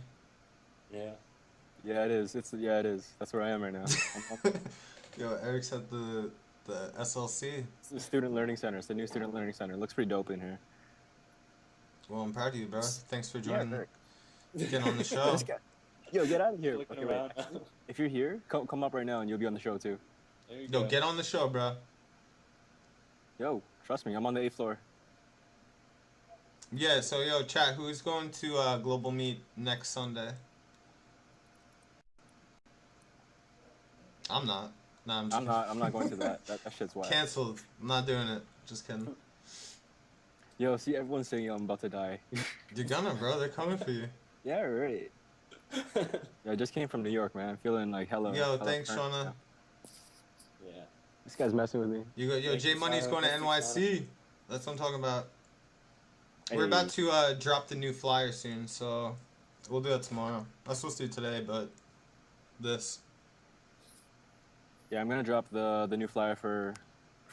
Yeah. Yeah, it is. It is. That's where I am right now. Yo, Eric's at the SLC. It's the Student Learning Center. It's the new Student Learning Center. It looks pretty dope in here. Well, I'm proud of you, bro. Thanks for joining. Getting on the show. Yo, get out of here. Looking around. If you're here, come up right now and you'll be on the show too. There you Yo, go. get on the show, bro. Yo, trust me, I'm on the 8th floor. Yeah, so yo, chat, who's going to Global Meet next Sunday? I'm not. Nah, I'm not going to that. That shit's wild. Cancelled. I'm not doing it. Just kidding. Yo, see, everyone's saying I'm about to die. You're gonna, bro. They're coming for you. Yeah, right. Yeah, I just came from New York, man. I'm feeling like hella. Yo, thanks, Shauna. Yeah. This guy's messing with me. Yo, J Money's going to NYC. That's what I'm talking about. We're about to drop the new flyer soon, so we'll do it tomorrow. I was supposed to do it today, but this. Yeah, I'm gonna drop the new flyer for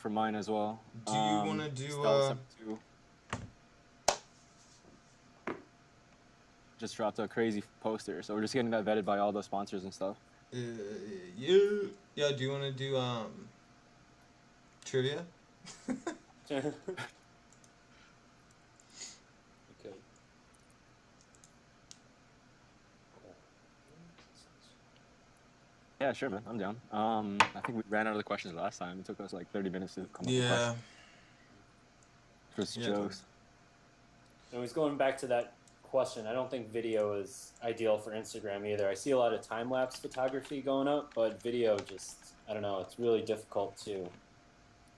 mine as well. Do you want to do? Just dropped a crazy poster, so we're just getting that vetted by all the sponsors and stuff. Yeah. Do you want to do trivia? Okay. Yeah, sure, man. I'm down. I think we ran out of the questions last time. It took us like 30 minutes to come up with Yeah. questions. Just Yeah, jokes. And was going back to that question. I don't think video is ideal for Instagram either. I see a lot of time lapse photography going up, but video just, I don't know, it's really difficult to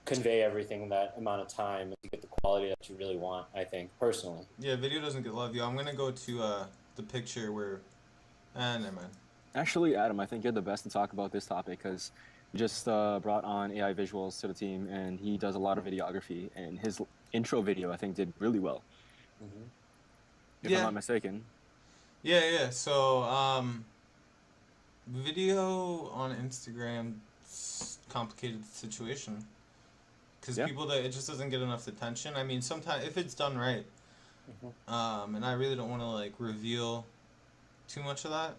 convey everything in that amount of time to get the quality that you really want, I think, personally. Yeah, video doesn't get love. Yo, I'm gonna go to the picture where. Never mind. Actually, Adam, I think you're the best to talk about this topic because you just brought on AI visuals to the team, and he does a lot of videography. And his intro video, I think, did really well. If I'm not mistaken. Yeah. So, video on Instagram, complicated situation. Because people, it just doesn't get enough attention. I mean, sometimes, if it's done right, and I really don't want to, like, reveal too much of that.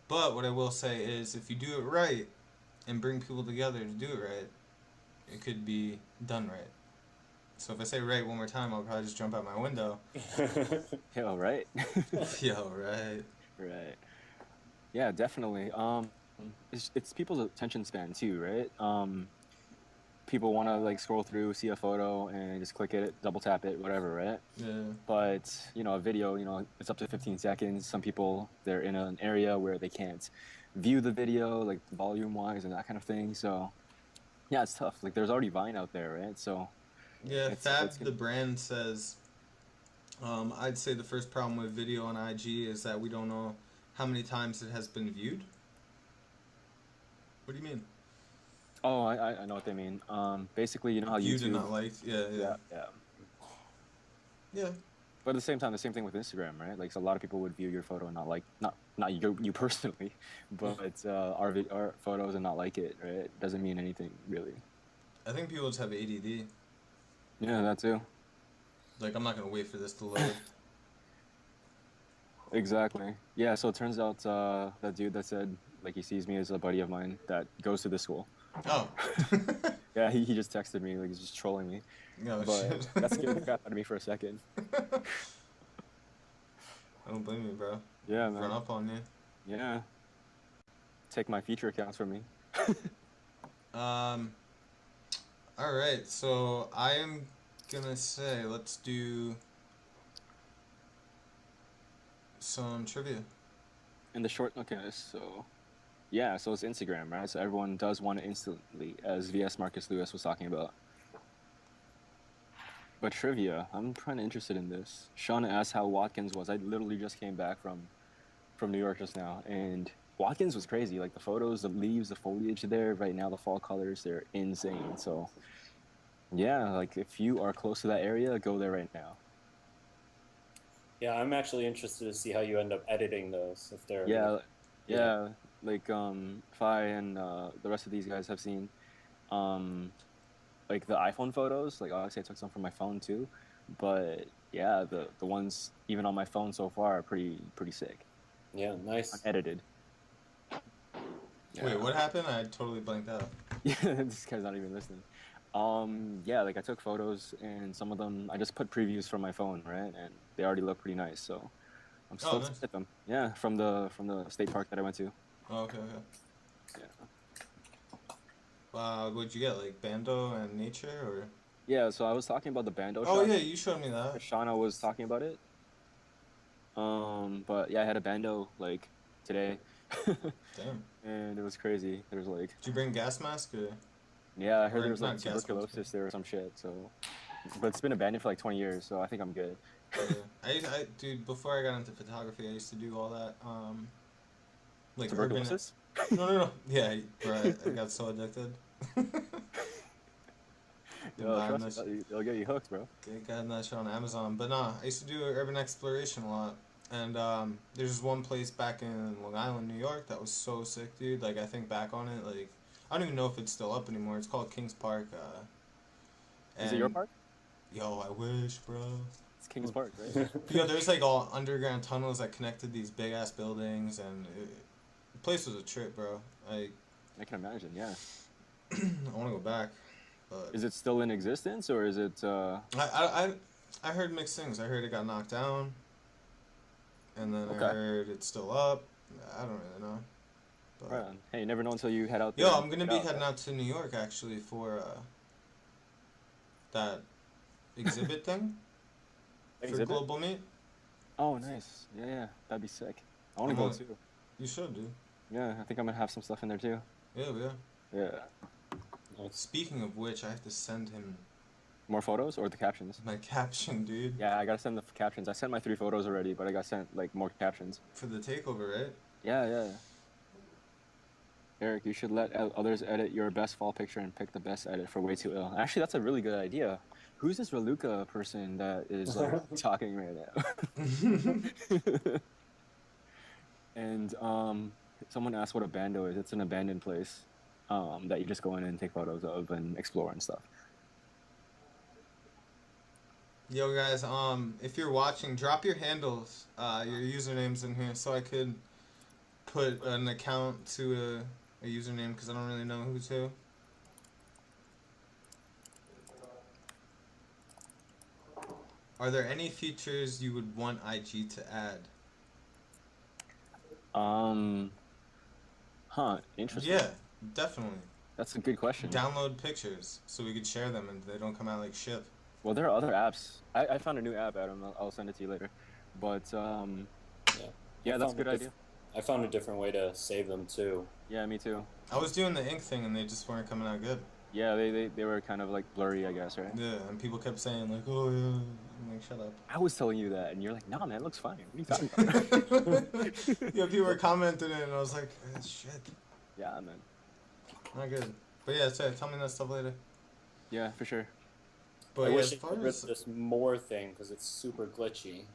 But what I will say is, if you do it right, and bring people together to do it right, it could be done right. So if I say right one more time, I'll probably just jump out my window. Yo, right? Yo, right. Right. Yeah, definitely. It's people's attention span too, right? People want to like scroll through, see a photo, and just click it, double tap it, whatever, right? Yeah. But a video, it's up to 15 seconds. Some people, they're in an area where they can't view the video, like volume-wise and that kind of thing. So, yeah, it's tough. Like, there's already Vine out there, right? So, yeah, Fab the brand says, I'd say the first problem with video on IG is that we don't know how many times it has been viewed. What do you mean? Oh, I know what they mean. Basically, you know how viewed YouTube... and not liked. Yeah. But at the same time, the same thing with Instagram, right? Like, so a lot of people would view your photo and not like, not you personally, but our photos and not like it, right? It doesn't mean anything, really. I think people just have ADD. Yeah, that too. Like, I'm not going to wait for this to load. Exactly. Yeah, so it turns out that dude that said, like, he sees me as a buddy of mine that goes to this school. Oh. Yeah, he just texted me, like, he's just trolling me. No, but shit. That scared the crap out of me for a second. I don't blame you, bro. Yeah, man. Run up on you. Yeah. Take my feature accounts from me. Alright, so I am gonna say, let's do some trivia. In the short, okay, so... Yeah, so it's Instagram, right? So everyone does want it instantly, as VS Marcus Lewis was talking about. But trivia, I'm kind of interested in this. Shauna asked how Watkins was. I literally just came back from New York just now, and Watkins was crazy. Like, the photos, the leaves, the foliage there, right now, the fall colors, they're insane. So, yeah, like, if you are close to that area, go there right now. Yeah, I'm actually interested to see how you end up editing those, if they're... Yeah. Like, Fi and the rest of these guys have seen, like, the iPhone photos. Like, obviously I took some from my phone too, but yeah, the ones even on my phone so far are pretty sick. Yeah, nice. Unedited. Yeah. Wait, what happened? I totally blanked out. Yeah, this guy's not even listening. Yeah, like, I took photos, and some of them I just put previews from my phone, right? And they already look pretty nice, so I'm still nice. at them. Yeah, from the state park that I went to. Oh, okay. Yeah. What'd you get, like Bando and Nature, or? Yeah, so I was talking about the Bando shot. Oh yeah, you showed me that. Shauna was talking about it. But yeah, I had a Bando like today. Damn. And it was crazy. There's like... Did you bring gas mask, or? Yeah, I heard there was like tuberculosis there or some shit, so... But it's been abandoned for like 20 years, so I think I'm good. Yeah. Dude, before I got into photography, I used to do all that, like tuberculosis? No. Yeah, bro, I got so addicted. Yo, trust me, they'll get you hooked, bro. Got that shit on Amazon. But nah, I used to do urban exploration a lot. And there's this one place back in Long Island, New York, that was so sick, dude. Like, I think back on it, like, I don't even know if it's still up anymore. It's called Kings Park. Is it your park? Yo, I wish, bro. It's Kings Park, right? Yo, there's like all underground tunnels that connected these big ass buildings, and the place was a trip, bro. I can imagine, yeah. I want to go back. But is it still in existence, or is it? I heard mixed things. I heard it got knocked down, and then I heard it's still up. I don't really know. But, Right on. Hey, you never know until you head out there. yo, and I'm gonna check be it out. heading out to New York actually for that exhibit thing for Exhibit? Global Meet. Oh, nice. Yeah, yeah, that'd be sick. I want I'm to go gonna, too. you should, dude. Yeah, I think I'm gonna have some stuff in there too. Yeah, yeah. Yeah. Speaking of which, I have to send him More photos or the captions? my caption, dude, Yeah, I gotta send the captions. I sent my 3 photos already, but I got sent like more captions. for the takeover, right? Yeah, yeah. Eric, you should let others edit your best fall picture and pick the best edit for Way Too Ill. Actually, that's a really good idea. Who's this Raluca person that is like talking right now? And someone asked what a bando is. It's an abandoned place that you just go in and take photos of and explore and stuff. Yo, guys, if you're watching, drop your handles, your usernames in here, so I could put an account to a username because I don't really know who's who. Are there any features you would want IG to add? Interesting. Yeah, definitely. That's a good question. Download pictures so we could share them and they don't come out like shit. Well, there are other apps. I found a new app, Adam. I'll send it to you later. But yeah, that's a good idea. I found a different way to save them too. Yeah, me too. I was doing the ink thing and they just weren't coming out good. Yeah, they were kind of like blurry, I guess, right? Yeah, and people kept saying like, "Oh yeah," I'm like, "Shut up." I was telling you that, and you're like, "Nah, man, it looks fine." What are you talking about? Yeah, people were commenting it, and I was like, "Shit, Yeah, man. not good." But yeah, tell me that stuff later. Yeah, for sure. But I yeah, wish as it far got rid as of this more thing because it's super glitchy.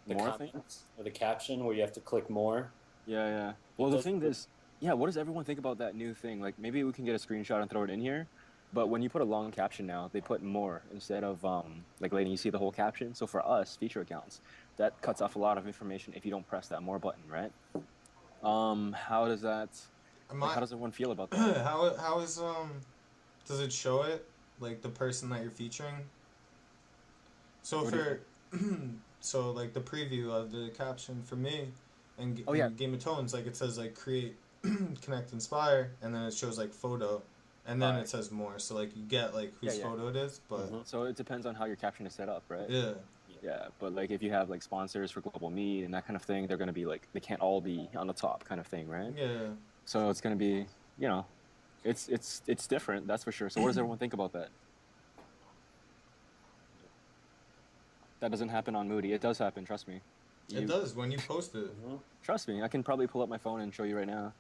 The More thing? comments or the caption where you have to click more. Yeah, yeah. Well, the thing is, yeah, what does everyone think about that new thing? Like, maybe we can get a screenshot and throw it in here. But when you put a long caption now, they put more instead of like letting you see the whole caption. So for us, feature accounts, that cuts off a lot of information if you don't press that more button, right? How does that? Like, how does everyone feel about that? how is does it show it like the person that you're featuring? So What do you for so like the preview of the caption for me and Oh, yeah. Game of Tones, like it says like create, connect, inspire, and then it shows like photo, and then it says more. So like you get like whose Yeah, yeah. photo it is, but So it depends on how your caption is set up, right? yeah. Yeah, but like if you have like sponsors for Global Meet and that kind of thing, they're gonna be like they can't all be on the top kind of thing, right? Yeah. So it's gonna be, you know, it's different, that's for sure. So what does everyone think about that? That doesn't happen on Moody. It does happen, trust me. It does when you post it. Trust me, I can probably pull up my phone and show you right now.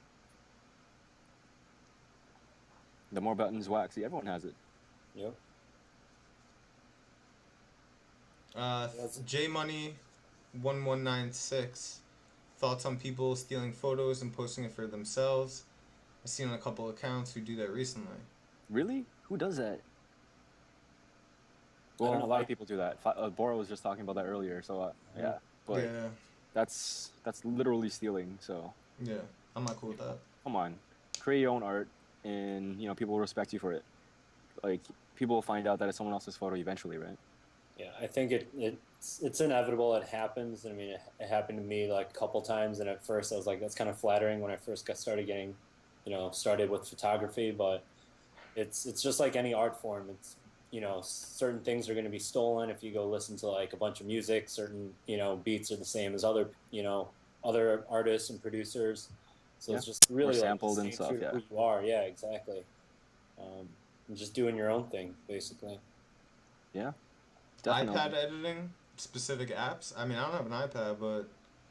The more buttons wax. See, everyone has it. Yep. J Money 1196. Thoughts on people stealing photos and posting it for themselves. I've seen a couple accounts who do that recently. Really? Who does that? Well, don't a know. lot of people do that. Bora was just talking about that earlier, so yeah. But Yeah. that's literally stealing, so Yeah. I'm not cool with that. come on. Create your own art and, you know, people will respect you for it. Like, people will find out that it's someone else's photo eventually, right? Yeah, I think it's inevitable. It happens. I mean, it happened to me like a couple times, and at first I was like, that's kind of flattering when I first started getting, started with photography. But it's just like any art form. It's certain things are going to be stolen if you go listen to like a bunch of music. Certain beats are the same as other other artists and producers. So Yeah. it's just really Or sampled like and staying stuff, true to yeah. who you are. Yeah, exactly. And just doing your own thing, basically. Yeah. Definitely. iPad editing, specific apps. I mean, I don't have an iPad, but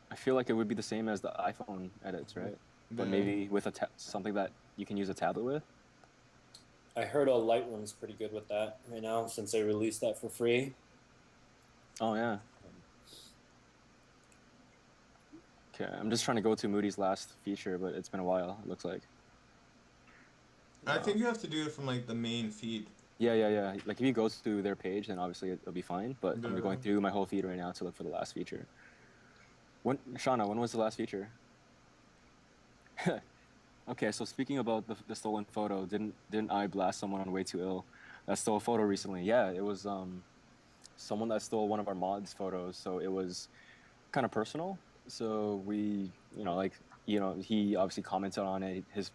I feel like it would be the same as the iPhone edits, right? But Yeah. maybe with something that you can use a tablet with. I heard Lightroom's pretty good with that right now since they released that for free. Oh, yeah. Okay, I'm just trying to go to Moody's last feature, but it's been a while, it looks like. I think you have to do it from like the main feed. Yeah. Like, if you go to their page, then obviously it'll be fine, but I'm Yeah. going through my whole feed right now to look for the last feature. Shauna, when was the last feature? Okay, so speaking about the stolen photo, didn't I blast someone on Way Too Ill that stole a photo recently? Yeah, it was someone that stole one of our mods' photos, so it was kind of personal. So we, like, you know, he obviously commented on it. His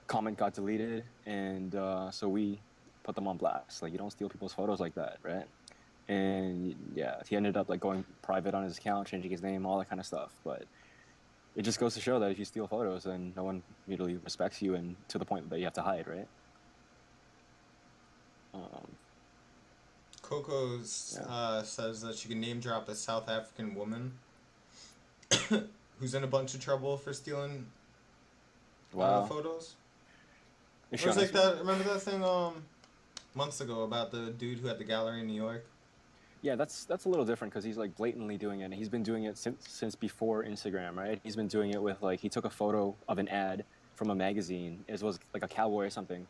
comment got deleted, and so we put them on blast. Like, you don't steal people's photos like that, right? And yeah, he ended up like going private on his account, changing his name, all that kind of stuff. But it just goes to show that if you steal photos, then no one really respects you, and to the point that you have to hide, right? Coco's says that she can name drop a South African woman who's in a bunch of trouble for stealing Wow. photos. Is It she was on like Instagram? that. Remember that thing months ago about the dude who had the gallery in New York? Yeah, that's a little different because he's like blatantly doing it. And he's been doing it since before Instagram, right? He's been doing it with like he took a photo of an ad from a magazine. It was like a cowboy or something,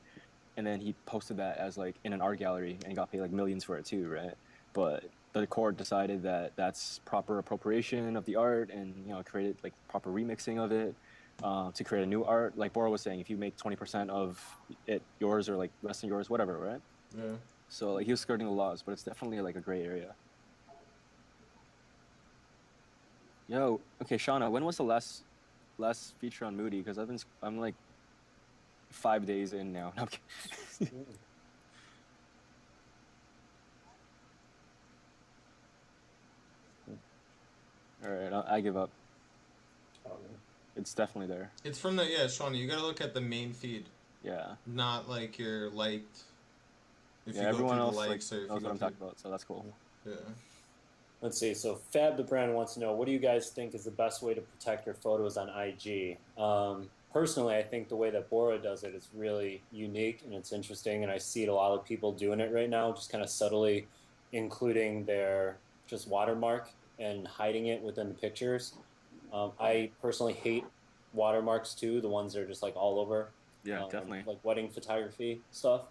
and then he posted that as like in an art gallery, and he got paid like millions for it too, right? But the court decided that that's proper appropriation of the art, and you know, created like proper remixing of it to create a new art. Like Bora was saying, if you make 20% of it yours or like less than yours, whatever, right? Yeah. So like he was skirting the laws, but it's definitely like a gray area. Yo, okay, Shauna, when was the last feature on Moody? Because I'm like 5 days in now. No, I'm kidding. All right, I give up. It's definitely there. It's from Shauna, you gotta look at the main feed. Yeah. Not like your liked. If Yeah, you go everyone through else the like likes or if you knows go what I'm through. talking about, so that's cool. Yeah. Let's see. So Fab the brand wants to know, what do you guys think is the best way to protect your photos on IG? Personally, I think the way that Bora does it is really unique and it's interesting, and I see a lot of people doing it right now, just kind of subtly including their just watermark and hiding it within the pictures. I personally hate watermarks too, the ones that are just like all over. Yeah, definitely. Like wedding photography stuff.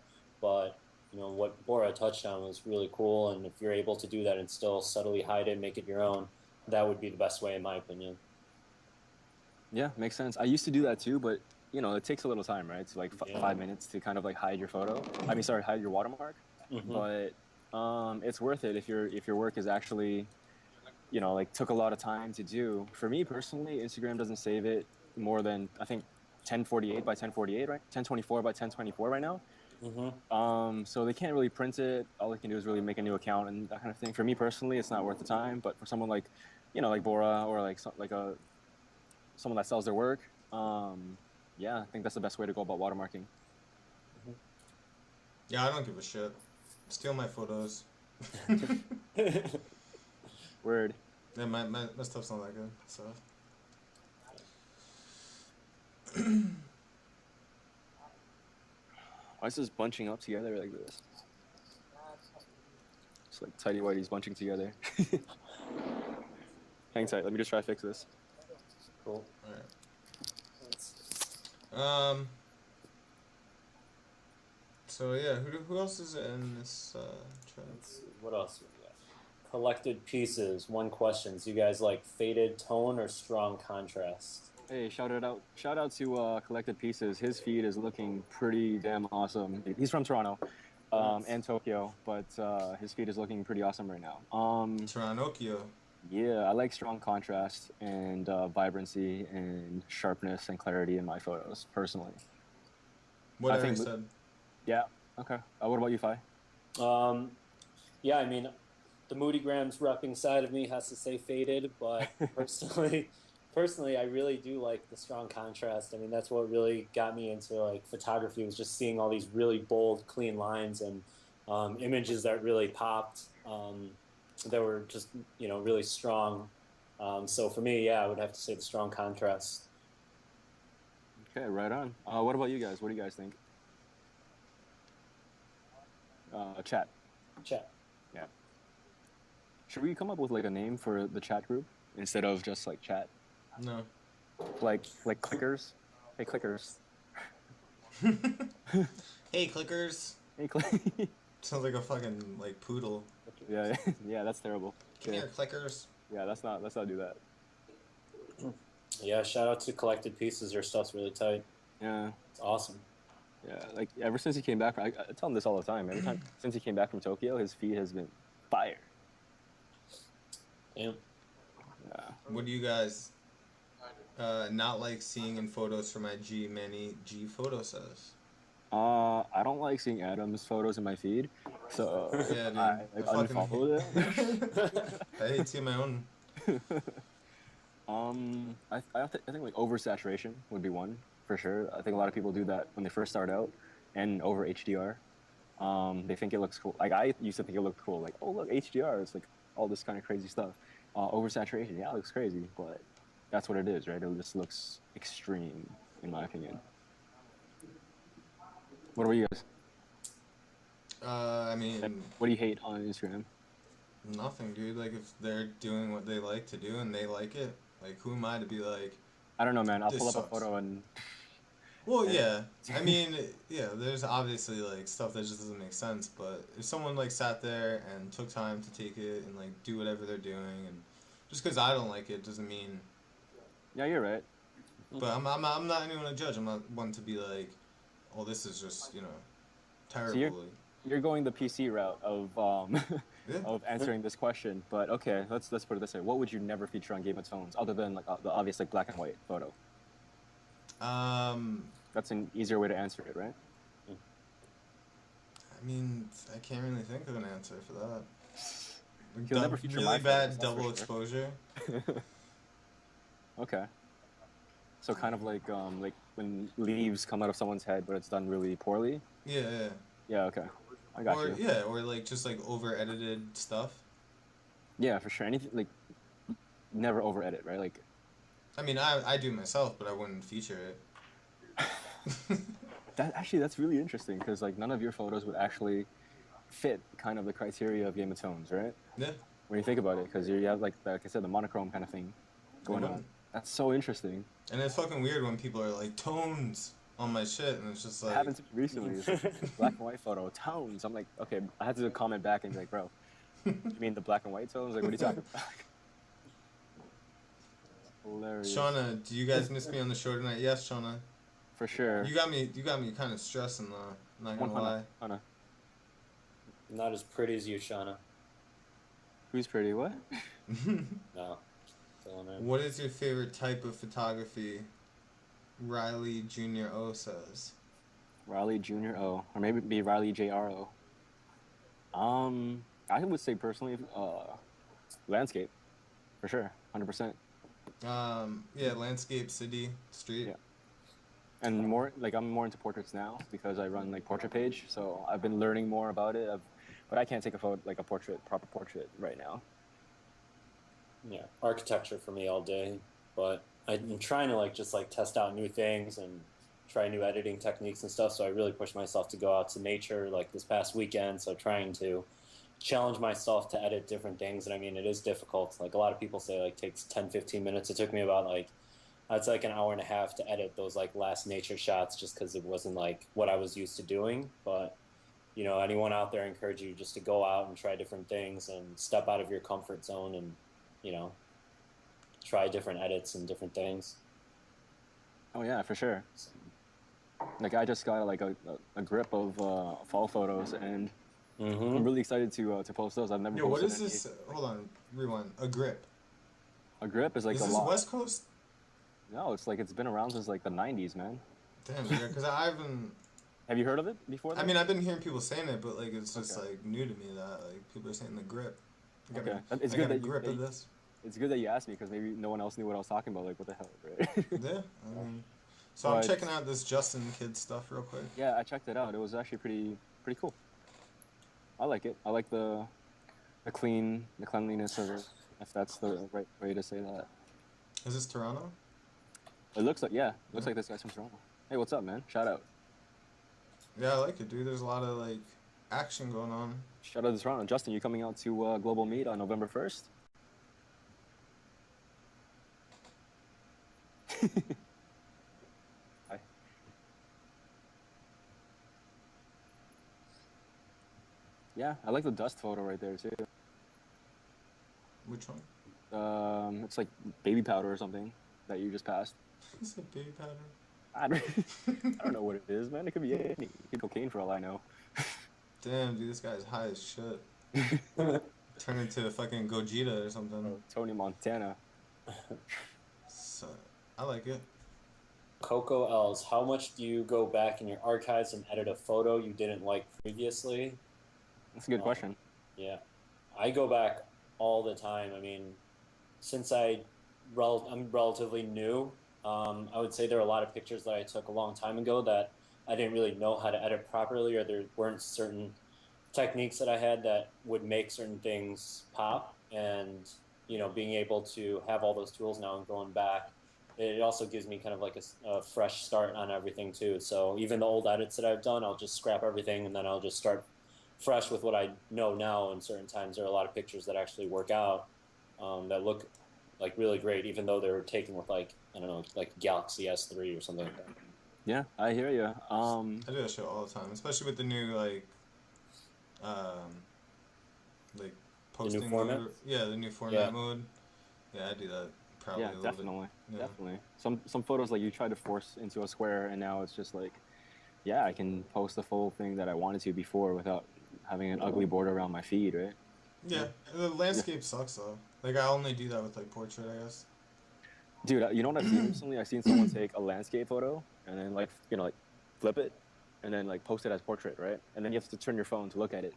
But you know what Bora touched on was really cool, and if you're able to do that and still subtly hide it, make it your own, that would be the best way, in my opinion. Yeah, makes sense. I used to do that too, but you know, it takes a little time, right? It's like 5 minutes to kind of like hide your photo. I mean, sorry, hide your watermark. Mm-hmm. But it's worth it if your work is actually, you know, like took a lot of time to do. For me personally, Instagram doesn't save it more than I think 1048 by 1048, right? 1024 by 1024 right now. Mm-hmm. So they can't really print it. All they can do is really make a new account and that kind of thing. For me personally, it's not worth the time. But for someone like, you know, like Bora or like someone that sells their work, yeah, I think that's the best way to go about watermarking. Yeah, I don't give a shit. Steal my photos. Word. Yeah, my stuff's not that good, so. Why is this bunching up together like this? It's like tidy whities bunching together. Hang tight. Let me just try to fix this. Cool. Alright. So yeah, who else is in this chat? Let's see, what else we got? Collected pieces. One question. So you guys like faded tone or strong contrast? Hey, shout out to Collected Pieces. His feed is looking pretty damn awesome. He's from Toronto and Tokyo, but his feed is looking pretty awesome right now. Toronto. Yeah, I like strong contrast and vibrancy and sharpness and clarity in my photos, personally. What I think said. Yeah, okay. What about you, Fi? Yeah, I mean, the Moody Grams repping side of me has to say faded, but personally, I really do like the strong contrast. I mean, that's what really got me into like photography, was just seeing all these really bold, clean lines and images that really popped, that were just, you know, really strong. So for me, yeah, I would have to say the strong contrast. Okay, right on. What about you guys? What do you guys think? Chat. Yeah. Should we come up with like a name for the chat group instead of just like chat? No. Like clickers. Hey clickers. Hey clickers. Hey click. Sounds like a fucking like poodle. Yeah, yeah, that's terrible. Come here, clickers. Yeah, let's not do that. Yeah, shout out to Collected Pieces. Your stuff's really tight. Yeah. It's awesome. Yeah, like ever since he came back, I tell him this all the time. Every time since he came back from Tokyo, his feed has been fire. Damn. Yeah. What do you guys not like seeing in photos from IG, Manny G Photo says. I don't like seeing Adam's photos in my feed, so Yeah, dude. I like, fucking unfollowed I hate seeing my own. it. I think like oversaturation would be one for sure. I think a lot of people do that when they first start out, and over HDR. They think it looks cool. Like I used to think it looked cool. Like, oh look, HDR. It's like all this kind of crazy stuff. Oversaturation, yeah, it looks crazy, but that's what it is, right? It just looks extreme, in my opinion. What about you guys? I mean, What do you hate on Instagram? nothing, dude. Like, if they're doing what they like to do and they like it, like, who am I to be like, I don't know, man. I'll this pull up a sucks? photo and Well, yeah. I mean, yeah, there's obviously, like, stuff that just doesn't make sense, but if someone, like, sat there and took time to take it and, like, do whatever they're doing, and just because I don't like it doesn't mean. yeah, you're right. But I'm not anyone to judge. I'm not one to be like, oh, this is just, terrible. So you're going the PC route of Yeah. of answering this question, but okay, let's put it this way: what would you never feature on Game of Thrones other than like the obvious like black and white photo? That's an easier way to answer it, right? I mean, I can't really think of an answer for that. You'll never feature really my bad photos, that's double for sure. exposure. Okay. So kind of like when leaves come out of someone's head, but it's done really poorly. Yeah, yeah. Yeah. Okay. I got Or you. yeah, or like just like over edited stuff. Yeah, for sure. Anything like never over edit, right? Like I mean, I do myself, but I wouldn't feature it. that's really interesting because like none of your photos would actually fit kind of the criteria of Game of Thrones, right? Yeah. When you think about it, because you have like I said, the monochrome kind of thing going on. That's so interesting. And it's fucking weird when people are like tones on my shit, and it's just It like. happened to me recently. It's like, black and white photo tones. I'm like, okay, I had to comment back and be like, bro, you mean the black and white tones? Like, what are you talking about? Hilarious. Shauna, do you guys miss me on the show tonight? Yes, Shauna. For sure. You got me kind of stressing though. Not gonna lie. Hana. Not as pretty as you, Shauna. Who's pretty? What? No. What is your favorite type of photography? Riley Jr. O says. Riley Jr. O, or maybe be Riley JRO. I would say personally, landscape, for sure, 100%. Yeah, landscape, city, street. Yeah. And more like I'm more into portraits now because I run like portrait page, so I've been learning more about it. But I can't take a photo like a proper portrait right now. Yeah, architecture for me all day, but I'm trying to like just like test out new things and try new editing techniques and stuff. So I really pushed myself to go out to nature like this past weekend. So trying to challenge myself to edit different things. And I mean, it is difficult. Like a lot of people say like takes 10, 15 minutes. It took me about like, it's like an hour and a half to edit those like last nature shots just because it wasn't like what I was used to doing. But, you know, anyone out there, I encourage you just to go out and try different things and step out of your comfort zone and, you know, try different edits and different things. Oh yeah, for sure. Like I just got like a grip of fall photos, and I'm really excited to post those. I've never. Yo, what is this? Hold on, rewind. A grip. A grip is like is a this lot. West Coast? No, it's like it's been around since like the '90s, man. Damn, yeah, because I haven't. Have you heard of it before? I mean, I've been hearing people saying it, but like it's just like new to me that like people are saying the grip. Okay, it's I good got a that grip of this. It's good that you asked me because maybe no one else knew what I was talking about. Like, what the hell, right? Yeah, I mean, so I'm checking out this Justin Kid stuff real quick. Yeah, I checked it out. It was actually pretty cool. I like it. I like the cleanliness of it, if that's the right way to say that. Is this Toronto? It looks like like this guy's from Toronto. Hey, what's up, man? Shout out. Yeah, I like it, dude. There's a lot of like action going on. Shout out to Toronto. Justin, you coming out to Global Meet on November 1st? Hi. Yeah, I like the dust photo right there too. Which one? It's like baby powder or something that you just passed. Is it baby powder? I don't know what it is, man. It could be any. It could be cocaine for all I know. Damn, dude, this guy's high as shit. Turn into fucking Gogeta or something. Tony Montana. So, I like it. Coco Els, how much do you go back in your archives and edit a photo you didn't like previously? That's a good question. Yeah, I go back all the time. I mean, since I'm relatively new, I would say there are a lot of pictures that I took a long time ago that I didn't really know how to edit properly, or there weren't certain techniques that I had that would make certain things pop. And being able to have all those tools now and going back, it also gives me kind of like a fresh start on everything too. So even the old edits that I've done, I'll just scrap everything and then I'll just start fresh with what I know now. And certain times there are a lot of pictures that actually work out, that look like really great, even though they were taken with like, I don't know, like Galaxy S3 or something like that. Yeah, I hear you. I do that shit all the time, especially with the new um, like The new posting format? mode. Yeah, the new format Yeah. mode. Yeah, I do that probably Yeah, a little definitely, bit. Yeah. definitely. Some photos like you tried to force into a square, and now it's just like, yeah, I can post the full thing that I wanted to before without having an ugly border around my feed, right? Yeah, the landscape sucks though. Like I only do that with like portrait, I guess. Dude, you know what I've seen recently? I've seen someone take a landscape photo and then like like flip it and then like post it as portrait, right? And then you have to turn your phone to look at it.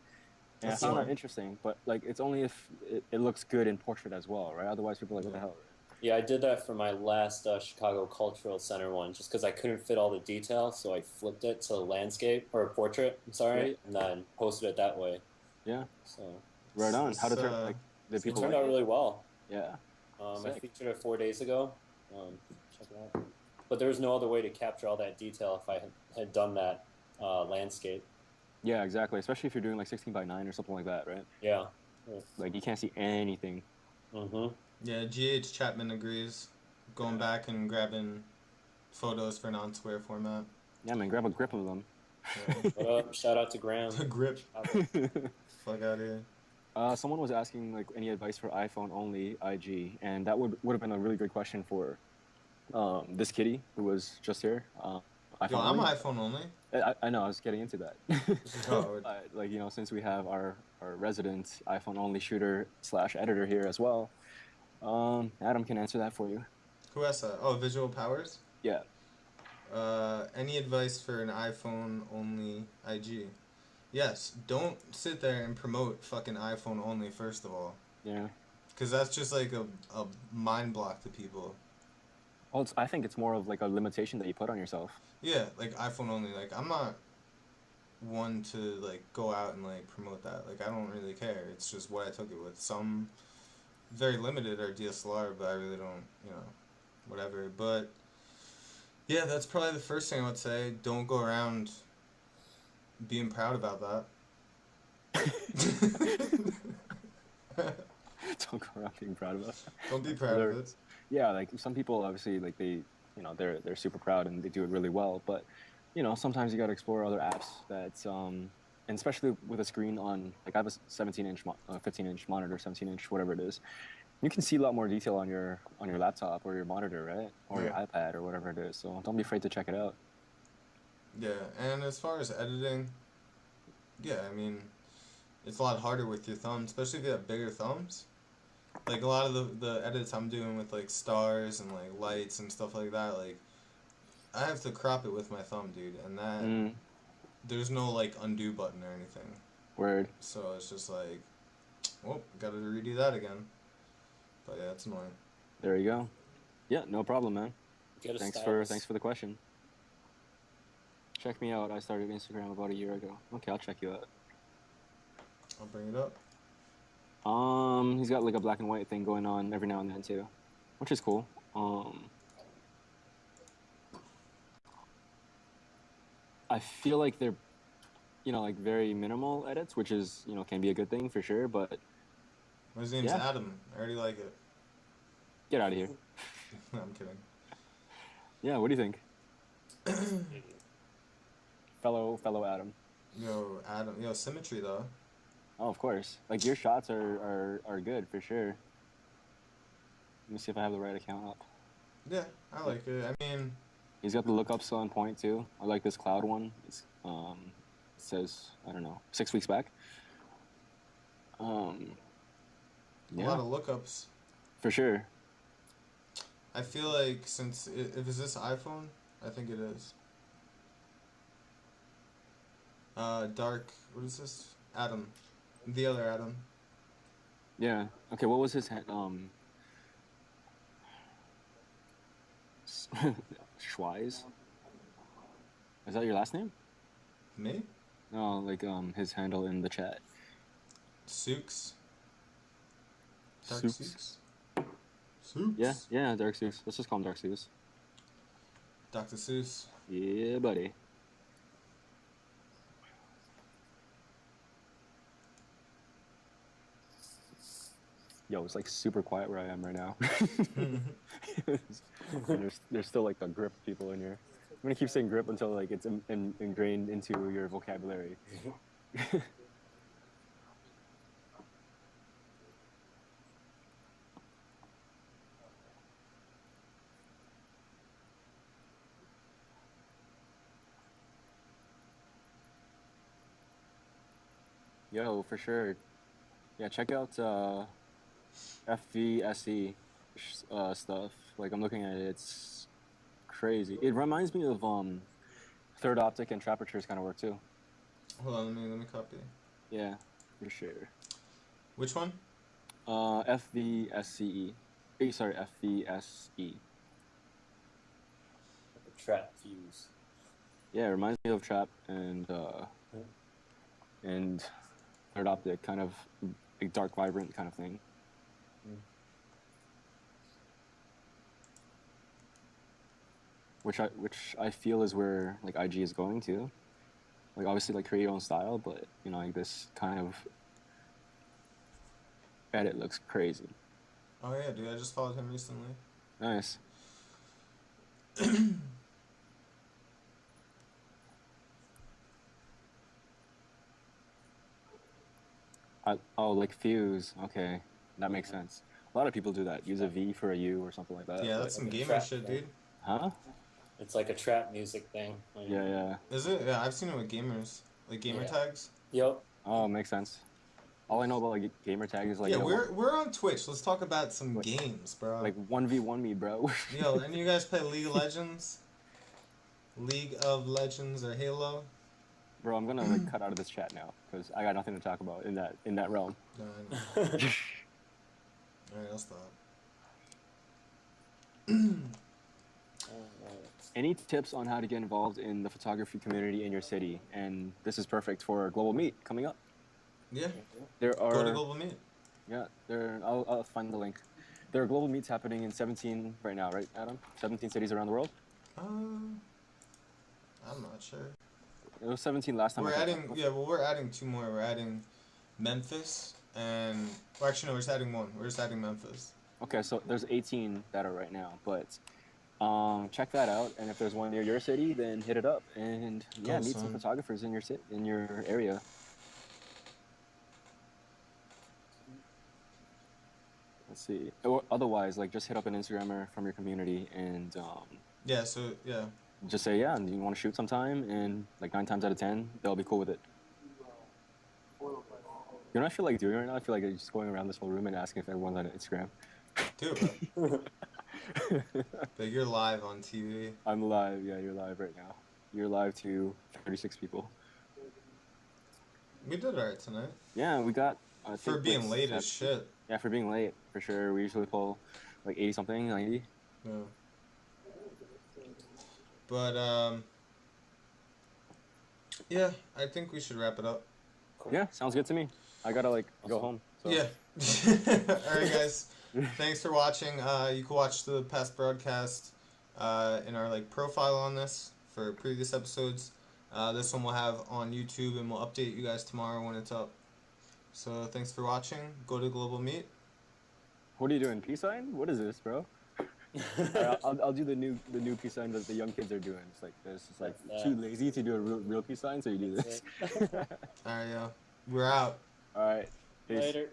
And I That's found that smart. interesting, but like it's only if it looks good in portrait as well, right? Otherwise, people are like, what the Yeah. hell? Yeah, I did that for my last Chicago Cultural Center one, just because I couldn't fit all the detail, so I flipped it to landscape or portrait. I'm sorry, and then posted it that way. Yeah, So right on. How This to turn like did it people turned like out it? really well. Yeah, I sick. featured it 4 days ago. Check it out. But there was no other way to capture all that detail if I had done that landscape. Yeah, exactly. Especially if you're doing like 16:9 or something like that, right? Yeah. Like you can't see anything. Mm-hmm. Yeah, GH Chapman agrees. Going back and grabbing photos for non-square format. Yeah, man, grab a grip of them. Yeah. What up? Shout out to Graham. The grip. Chicago. Fuck out here. Someone was asking like any advice for iPhone only IG, and that would have been a really good question for this kitty who was just here. Yo, iPhone I'm only. iPhone only. I know I was getting into that. Oh, Like since we have our resident iPhone only shooter / editor here as well, Adam can answer that for you. who asked that? Oh, visual powers. Yeah. Any advice for an iPhone only IG? Yes, don't sit there and promote fucking iPhone only first of all. Yeah. Because that's just like a mind block to people. Well, I think it's more of like a limitation that you put on yourself. Yeah, like iPhone only. Like I'm not one to like go out and like promote that. Like I don't really care. It's just what I took it with. Some very limited are DSLR, but I really don't, whatever. But yeah, that's probably the first thing I would say. Don't go around being proud about that. Don't go around being proud of us. Don't be proud of it. Yeah, like some people obviously like they, they're super proud and they do it really well, but sometimes you got to explore other apps that's and especially with a screen on like I have a 17-inch 15-inch monitor, 17-inch whatever it is. You can see a lot more detail on your laptop or your monitor, right? Or your iPad or whatever it is. So don't be afraid to check it out. Yeah, and as far as editing, yeah, I mean, it's a lot harder with your thumbs, especially if you have bigger thumbs. Like a lot of the edits I'm doing with like stars and like lights and stuff like that, like I have to crop it with my thumb, dude, and that there's no like undo button or anything. Word. So it's just like, well, gotta redo that again. But yeah, it's annoying. There you go. Yeah, no problem, man. Thanks for the question. Check me out. I started Instagram about a year ago. Okay, I'll check you out. I'll bring it up. He's got like a black and white thing going on every now and then too, which is cool. I feel like they're, like very minimal edits, which is, can be a good thing for sure, but. His name's Adam. I already like it. Get out of here. I'm kidding. Yeah, what do you think? fellow Adam. Yo, Adam. Yo, symmetry though. Oh, of course. Like your shots are good for sure. Let me see if I have the right account up. Yeah, I like it. I mean, he's got the lookups on point too. I like this cloud one. It's it says, I don't know, 6 weeks back. A lot of lookups. For sure. I feel like since if it's this iPhone, I think it is. Dark. What is this? Adam. The other Adam. Yeah. Okay. What was his Schweiz? Is that your last name? Me? No, like his handle in the chat. Sooks. Dark Soups. Sooks. Sooks. Yeah, Dark Seuss. Let's just call him Dark Seuss. Dr. Seuss. Yeah, buddy. Yo, it's like super quiet where I am right now. And there's still like a grip of people in here. I'm gonna keep saying grip until like it's ingrained into your vocabulary. Yo, for sure. Yeah, check out FVSE stuff. Like I'm looking at it, it's crazy. It reminds me of Third Optic and Trapperture's kind of work too. Hold on, let me copy. Yeah, for sure. Which one? FVSCE. Sorry, FVSE. Trap views. Yeah, it reminds me of Trap and Third Optic, kind of like dark, vibrant kind of thing. Which I feel is where like IG is going to. Like obviously like create your own style, but you know like this kind of edit looks crazy. Oh yeah, dude, I just followed him recently. Nice. Oh, like Fuse. Okay, that makes sense. A lot of people do that. Use a V for a U or something like that. Yeah, that's some Like a gamer trap shit, thing. dude. Huh? It's like a trap music thing. Like, Yeah. Is it? Yeah, I've seen it with gamers. Like gamer Yeah. tags. Yep. Oh, makes sense. All I know about like gamer tag is like Yeah, yo, we're on Twitch. Let's talk about some What? games, bro. like 1v1 me, bro. Yo, any of you guys play League of Legends? League of Legends or Halo? Bro, I'm gonna like cut out of this chat now because I got nothing to talk about in that realm. No, I know. Alright, I'll stop. Any tips on how to get involved in the photography community in your city? And this is perfect for Global Meet coming up. Yeah, There go to are Global Meet. I'll find the link. There are global meets happening in 17 right now, right, Adam? 17 cities around the world. I'm not sure. It was 17 last time. We're adding two more. We're adding Memphis and well, actually no, we're just adding one. We're just adding Memphis. Okay, so there's 18 that are right now, but check that out. And if there's one near your city, then hit it up and yeah, meet some photographers in your area. Let's see. Or otherwise, like just hit up an Instagrammer from your community and Yeah. So yeah. just say yeah, and you want to shoot sometime, and like 9 times out of 10, they'll be cool with it. You know what I feel like doing right now? I feel like just going around this whole room and asking if everyone's on Instagram. Do it, bro. But you're live on TV. I'm live. Yeah, you're live right now. You're live to 36 people. We did alright tonight. Yeah, we got. For being late as shit. Yeah, for being late, for sure. We usually pull like 80 something, 90. Yeah. But yeah, I think we should wrap it up. Yeah, sounds good to me. I gotta like go home. So. Yeah. Alright guys. Thanks for watching. You can watch the past broadcast in our like profile on this for previous episodes. This one we'll have on YouTube and we'll update you guys tomorrow when it's up. So thanks for watching. Go to Global Meet. What are you doing? Peace sign? What is this, bro? I'll do the new peace sign that the young kids are doing. It's like this. It's like too lazy to do a real peace sign, so you do this. Alright, yeah. We're out. All right. Peace. Later.